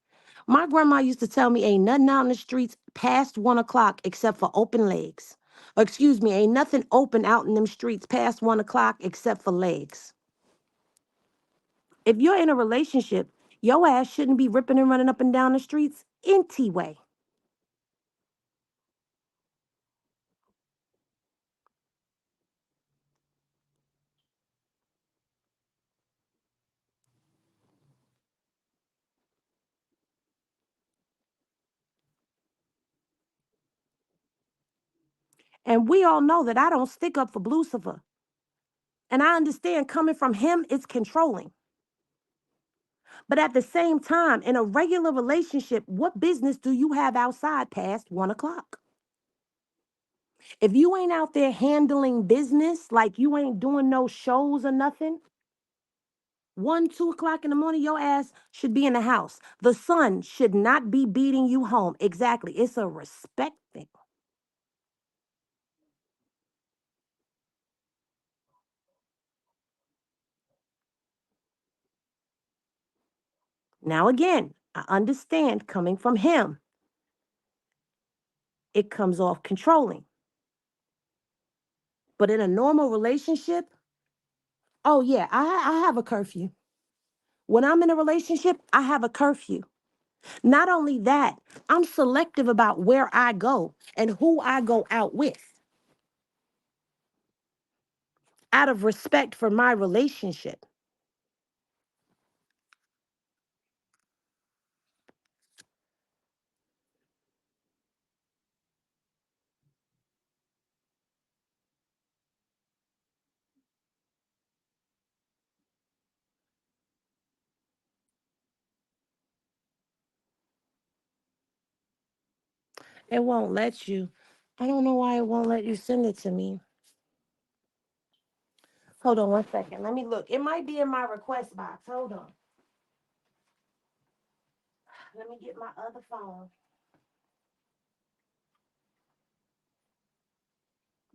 My grandma used to tell me ain't nothing out in the streets past 1 o'clock except for open legs. Or excuse me, ain't nothing open out in them streets past 1 o'clock except for legs. If you're in a relationship, your ass shouldn't be ripping and running up and down the streets anyway. And we all know that I don't stick up for Lucifer. And I understand coming from him, it's controlling. But at the same time, in a regular relationship, what business do you have outside past 1 o'clock? If you ain't out there handling business, like you ain't doing no shows or nothing, 1, 2 o'clock in the morning, your ass should be in the house. The sun should not be beating you home. Exactly. It's a respect thing. Now, again, I understand coming from him, it comes off controlling. But in a normal relationship, oh, yeah, I have a curfew. When I'm in a relationship, I have a curfew. Not only that, I'm selective about where I go and who I go out with out of respect for my relationship. It won't let you. I don't know why it won't let you send it to me. Hold on 1 second. Let me look. It might be in my request box. Hold on. Let me get my other phone.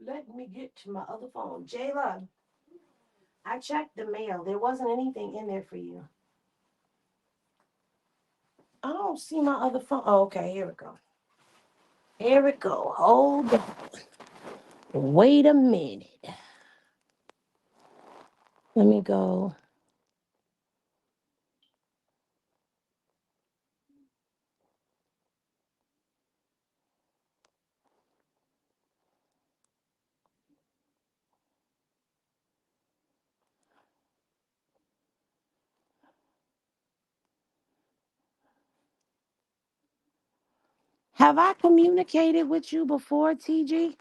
Let me get to my other phone. Jayla, I checked the mail. There wasn't anything in there for you. I don't see my other phone. Oh, okay. Here we go. Here it go. Hold on. Wait a minute. Let me go. Have I communicated with you before, TG?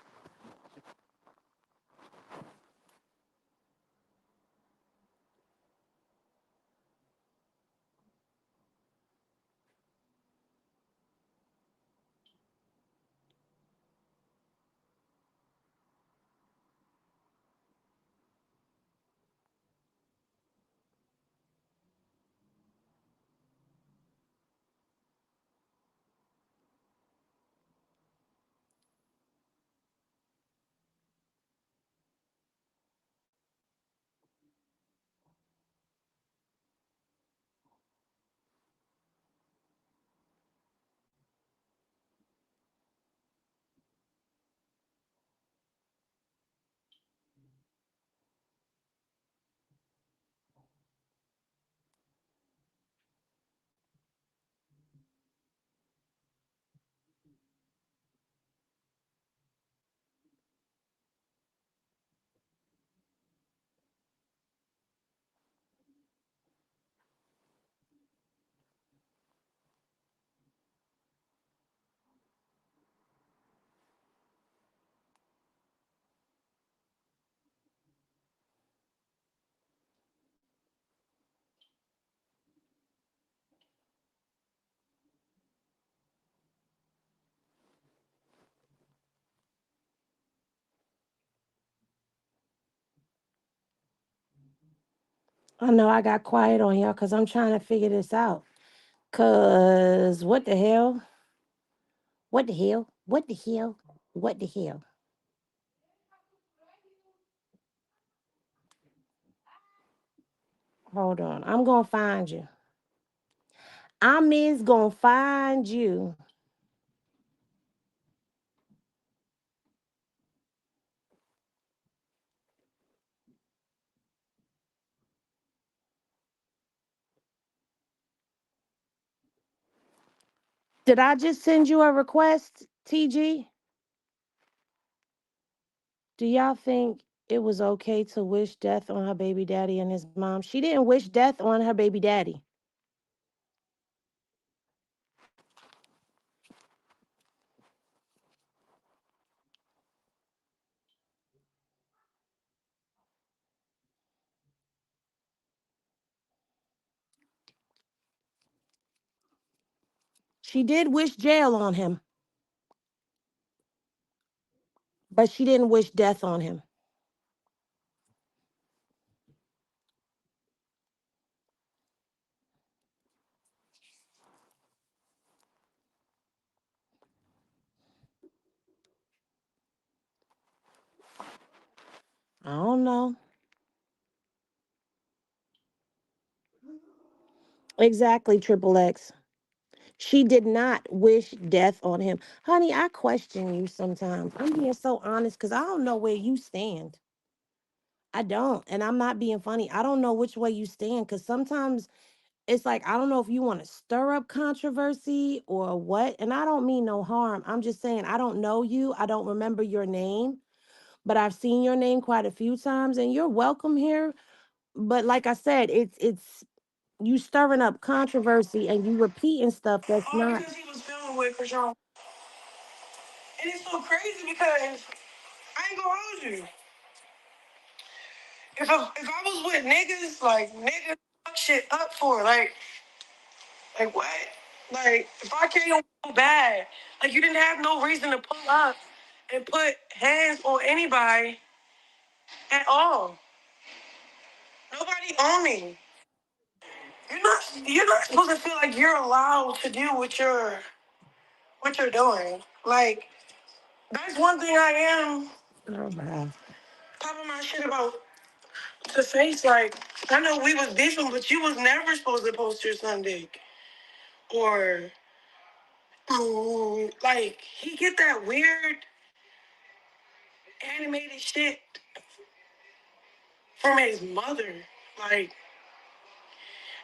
I know I got quiet on y'all because I'm trying to figure this out. Because what the hell? What the hell? What the hell? What the hell? Hold on. I'm going to find you. I'm is going to find you. Did I just send you a request, TG? Do y'all think it was okay to wish death on her baby daddy and his mom? She didn't wish death on her baby daddy. She did wish jail on him, but she didn't wish death on him. I don't know. Exactly, Triple X. She did not wish death on him. Honey, I question you sometimes. I'm being so honest because I don't know where you stand. I don't. And I'm not being funny. I don't know which way you stand because sometimes it's like, I don't know if you want to stir up controversy or what. And I don't mean no harm. I'm just saying, I don't know you. I don't remember your name, but I've seen your name quite a few times and you're welcome here. But like I said, it's you stirring up controversy and you repeating stuff that's not. Because he was filming with Chrisean. And it's so crazy because I ain't gonna hold you. If I was with niggas, like niggas fuck shit up for like what? Like if I came so bad, like you didn't have no reason to pull up and put hands on anybody at all. Nobody on me. You're not supposed to feel like you're allowed to do what you're doing. Like that's one thing I am. Oh man. Popping my shit about to face. Like I know we was beefing, but you was never supposed to post your Sunday or Like, he get that weird animated shit from his mother. Like,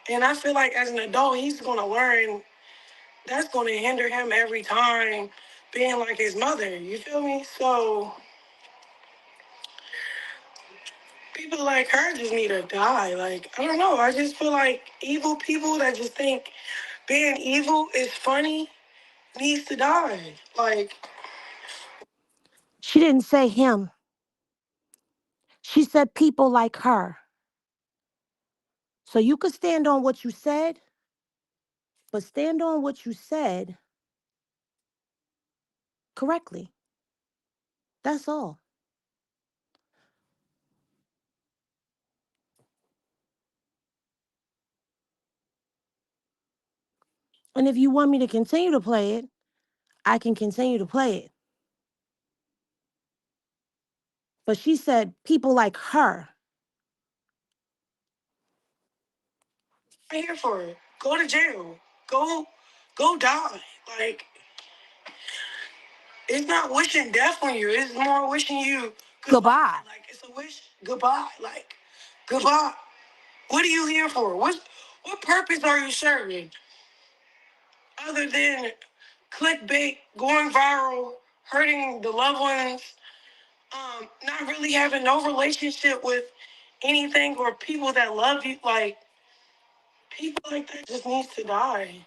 and I feel like as an adult, he's gonna learn that's gonna hinder him every time being like his mother. You feel me? So people like her just need to die. Like, I don't know. I just feel like evil people that just think being evil is funny needs to die. Like, she didn't say him. She said people like her. So you could stand on what you said, but stand on what you said correctly. That's all. And if you want me to continue to play it, I can continue to play it. But she said people like her. I'm here for it. Go to jail. Go die. Like, it's not wishing death on you. It's more wishing you goodbye. Like, it's a wish goodbye. Like, goodbye. What are you here for? What purpose are you serving? Other than clickbait, going viral, hurting the loved ones, not really having no relationship with anything or people that love you. Like, people like that just needs to die.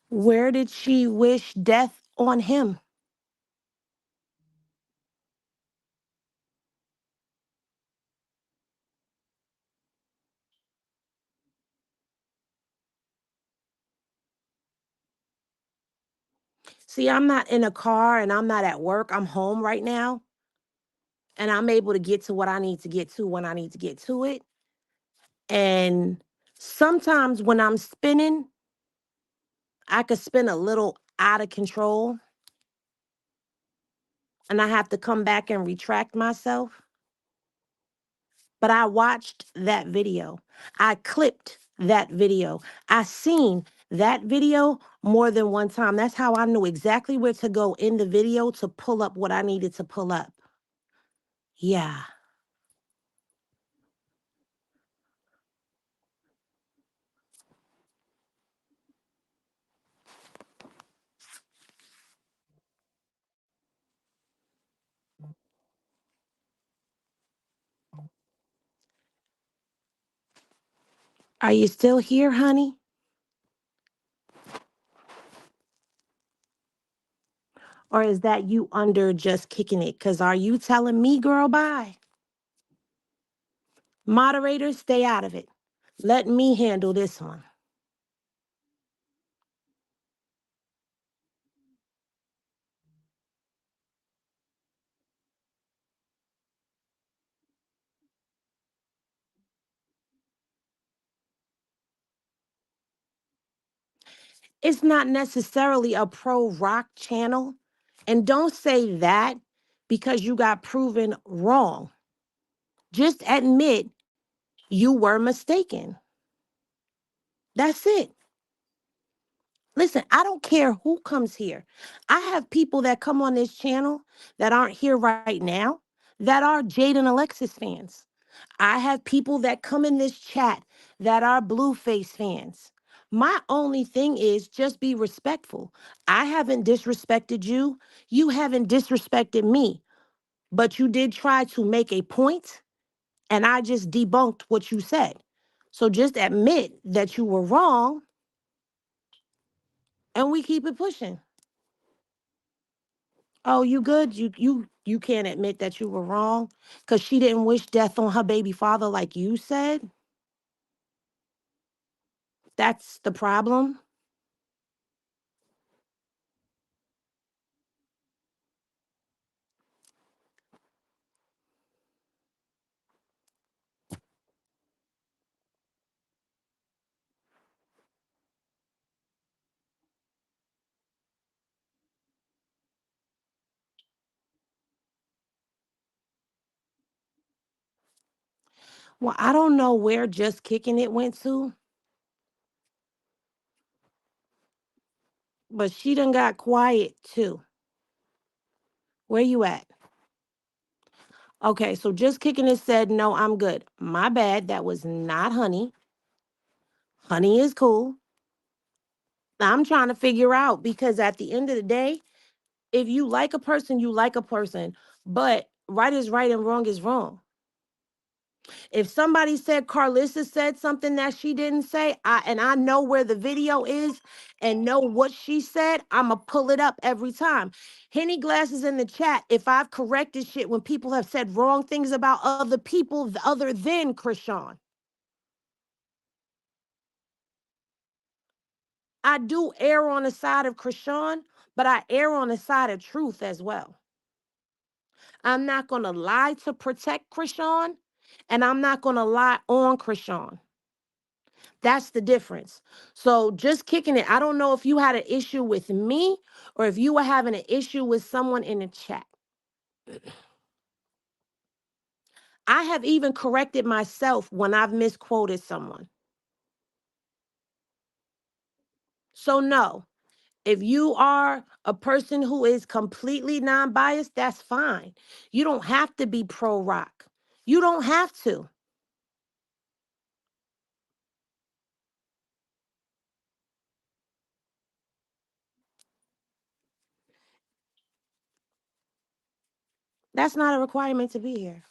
Where did she wish death on him? See, I'm not in a car and I'm not at work. I'm home right now. And I'm able to get to what I need to get to when I need to get to it. And sometimes when I'm spinning, I could spin a little out of control. And I have to come back and retract myself. But I watched that video. I clipped that video. I seen that video more than one time. That's how I knew exactly where to go in the video to pull up what I needed to pull up. Yeah. Are you still here, honey? Or is that you under just kicking it? Because are you telling me, girl, bye? Moderators, stay out of it. Let me handle this one. It's not necessarily a pro rock channel. And don't say that because you got proven wrong. Just admit you were mistaken. That's it. Listen, I don't care who comes here. I have people that come on this channel that aren't here right now that are Jade and Alexis fans. I have people that come in this chat that are Blueface fans. My only thing is just be respectful. I haven't disrespected you. You haven't disrespected me. But you did try to make a point, and I just debunked what you said. So just admit that you were wrong, and we keep it pushing. Oh, you good? You can't admit that you were wrong because she didn't wish death on her baby father like you said? That's the problem? Well, I don't know where Just Kicking It went to, but she done got quiet too. Where you at? Okay, so Just Kicking It said, no, I'm good. My bad. That was not Honey. Honey is cool. I'm trying to figure out because at the end of the day, if you like a person, you like a person. But right is right and wrong is wrong. If somebody said Carlissa said something that she didn't say, and I know where the video is and know what she said, I'ma pull it up every time. Henny Glasses in the chat. If I've corrected shit when people have said wrong things about other people other than Chrisean. I do err on the side of Chrisean, but I err on the side of truth as well. I'm not gonna lie to protect Chrisean, and I'm not gonna lie on Chrisean. That's the difference. So Just Kicking It. I don't know if you had an issue with me or if you were having an issue with someone in the chat. I have even corrected myself when I've misquoted someone. So no, if you are a person who is completely non-biased, that's fine. You don't have to be pro-rock. You don't have to. That's not a requirement to be here.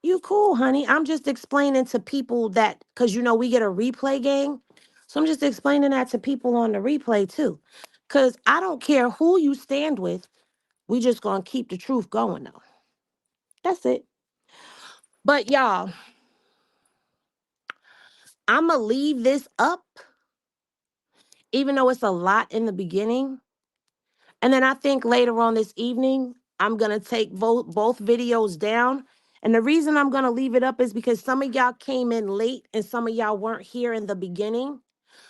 You cool, honey. I'm just explaining to people that, because we get a replay game. So I'm just explaining that to people on the replay too. Because I don't care who you stand with. We just going to keep the truth going though. That's it. But y'all, I'm going to leave this up, even though it's a lot in the beginning. And then I think later on this evening, I'm going to take both videos down. And the reason I'm going to leave it up is because some of y'all came in late and some of y'all weren't here in the beginning.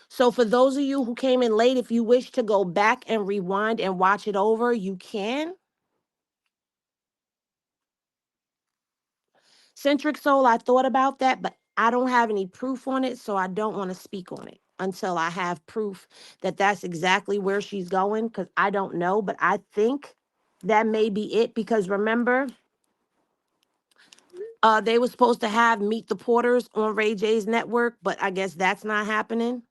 So for those of you who came in late, if you wish to go back and rewind and watch it over, you can. Centric Soul, I thought about that, but I don't have any proof on it, so I don't want to speak on it until I have proof that that's exactly where she's going, because I don't know, but I think that may be it, because remember, they were supposed to have Meet the Porters on Ray J's network, but I guess that's not happening.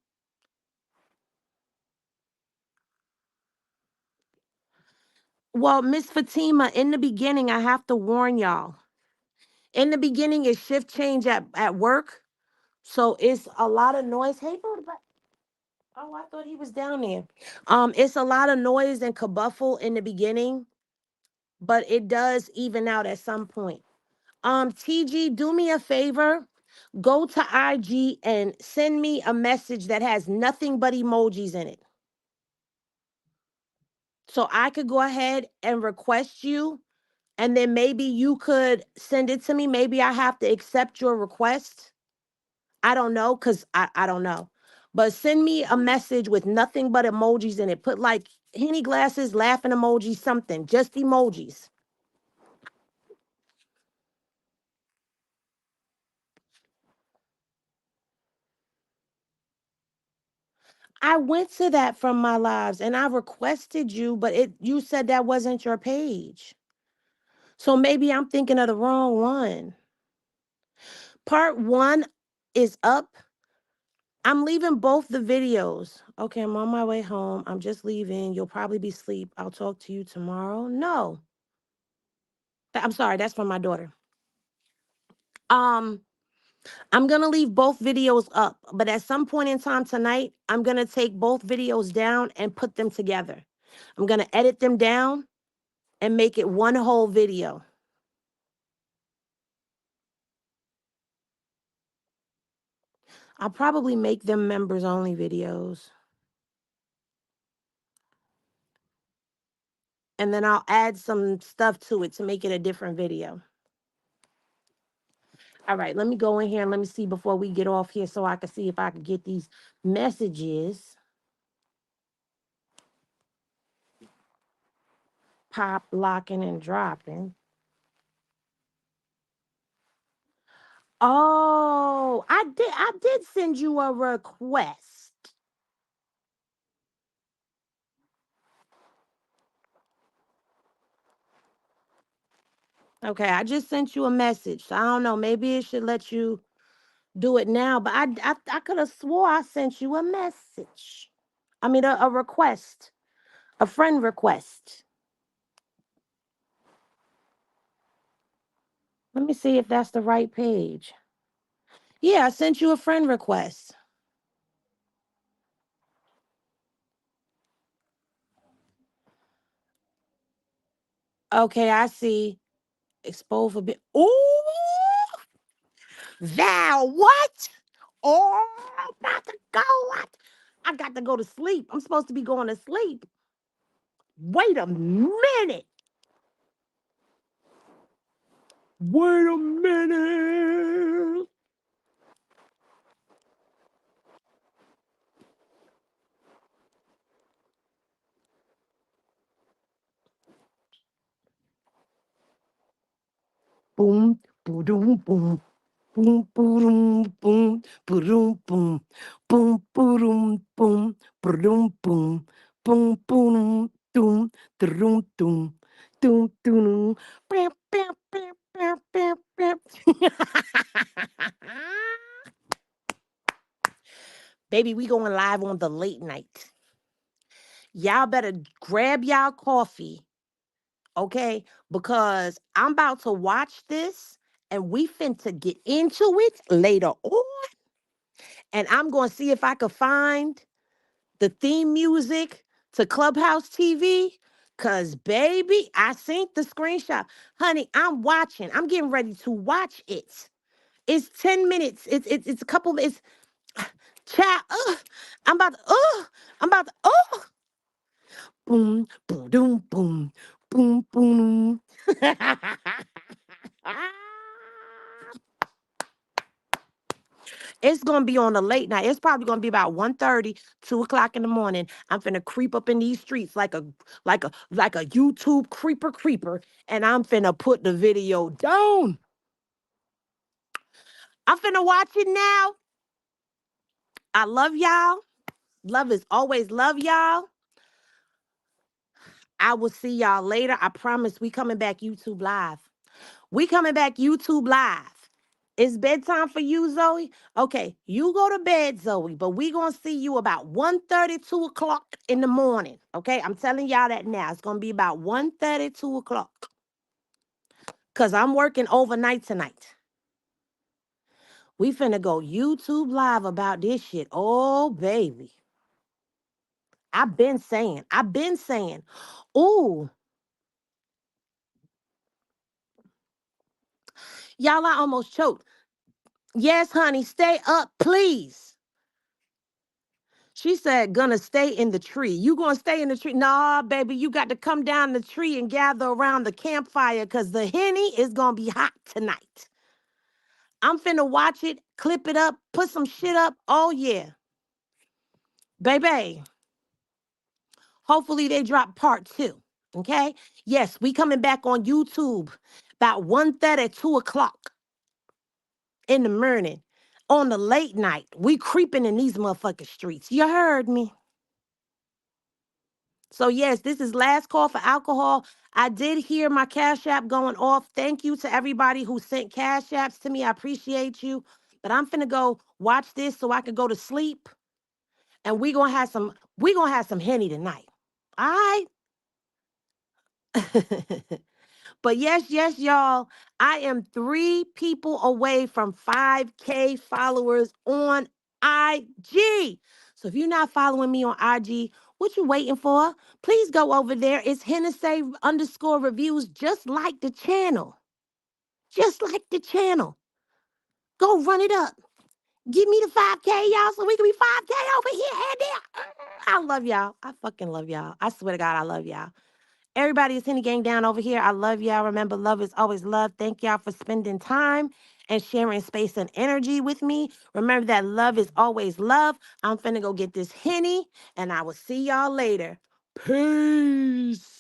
Well, Miss Fatima, in the beginning, I have to warn y'all. In the beginning, it's shift change at work. So it's a lot of noise. Hey, bro, oh, I thought he was down there. It's a lot of noise and kabuffle in the beginning, but it does even out at some point. TG, do me a favor. Go to IG and send me a message that has nothing but emojis in it. So I could go ahead and request you, and then maybe you could send it to me. Maybe I have to accept your request. I don't know, because I don't know. But send me a message with nothing but emojis in it. Put like Henny Glasses, laughing emoji, something. Just emojis. I went to that from my lives and I requested you, but you said that wasn't your page. So maybe I'm thinking of the wrong one. Part 1 is up. I'm leaving both the videos. Okay, I'm on my way home. I'm just leaving. You'll probably be asleep. I'll talk to you tomorrow. No. I'm sorry, that's from my daughter. I'm going to leave both videos up, but at some point in time tonight, I'm going to take both videos down and put them together. I'm going to edit them down and make it one whole video. I'll probably make them members only videos. And then I'll add some stuff to it to make it a different video. All right, let me go in here and let me see before we get off here so I can see if I can get these messages. pop, locking, and dropping. Oh, I did send you a request. Okay, I just sent you a message. So I don't know. Maybe it should let you do it now. But I could have swore I sent you a message. I mean, a request, a friend request. Let me see if that's the right page. Yeah, I sent you a friend request. Okay, I see. Expose a bit. Ooh, thou what? Oh, I'm about to go. What? I got to go to sleep. I'm supposed to be going to sleep. Wait a minute. Wait a minute. Boom, boom, boom, boom. Boom, boom, boom, boom, boom, boom, boom, boom, boom, boom, boom, boom, doom, doom, doom, doom, doom, bam, bam, bam, bam, bam, bam. Baby, we going live on the late night. Y'all better grab y'all coffee, okay? Because I'm about to watch this and we finna get into it later on. And I'm going to see if I could find the theme music to Clubhouse TV. Cause baby, I seen the screenshot. Honey, I'm watching. I'm getting ready to watch it. It's 10 minutes. It's a couple of it's chat. I'm about to I'm about to boom, boom, boom, boom, boom, boom. It's gonna be on a late night. It's probably gonna be about 1:30, 2 o'clock in the morning. I'm finna creep up in these streets like a YouTube creeper, and I'm finna put the video down. I'm finna watch it now. I love y'all. Love is always love, y'all. I will see y'all later. I promise we coming back YouTube live. We coming back YouTube live. It's bedtime for you, Zoe? Okay, you go to bed, Zoe, but we going to see you about 1:30, 2 o'clock in the morning, okay? I'm telling y'all that now. It's going to be about 1:30, 2 o'clock because I'm working overnight tonight. We finna go YouTube live about this shit. Oh, baby. I've been saying. Ooh, y'all, I almost choked. Yes, honey, stay up, please. She said, gonna stay in the tree. You gonna stay in the tree? Nah, baby, you got to come down the tree and gather around the campfire because the Henny is gonna be hot tonight. I'm finna watch it, clip it up, put some shit up. Oh, yeah. Baby, hopefully they drop part 2, okay? Yes, we coming back on YouTube about 1:30, 2 o'clock in the morning on the late night. We creeping in these motherfucking streets. You heard me. So, yes, this is last call for alcohol. I did hear my Cash App going off. Thank you to everybody who sent Cash Apps to me. I appreciate you. But I'm finna go watch this so I can go to sleep. And we gonna have some Henny tonight. All right? But yes, y'all, I am 3 people away from 5K followers on IG. So if you're not following me on IG, what you waiting for? Please go over there. It's Hennessy_reviews, just like the channel. Just like the channel. Go run it up. Give me the 5K, y'all, so we can be 5K over here and there. I love y'all. I fucking love y'all. I swear to God, I love y'all. Everybody is Henny Gang down over here. I love y'all. Remember, love is always love. Thank y'all for spending time and sharing space and energy with me. Remember that love is always love. I'm finna go get this Henny, and I will see y'all later. Peace.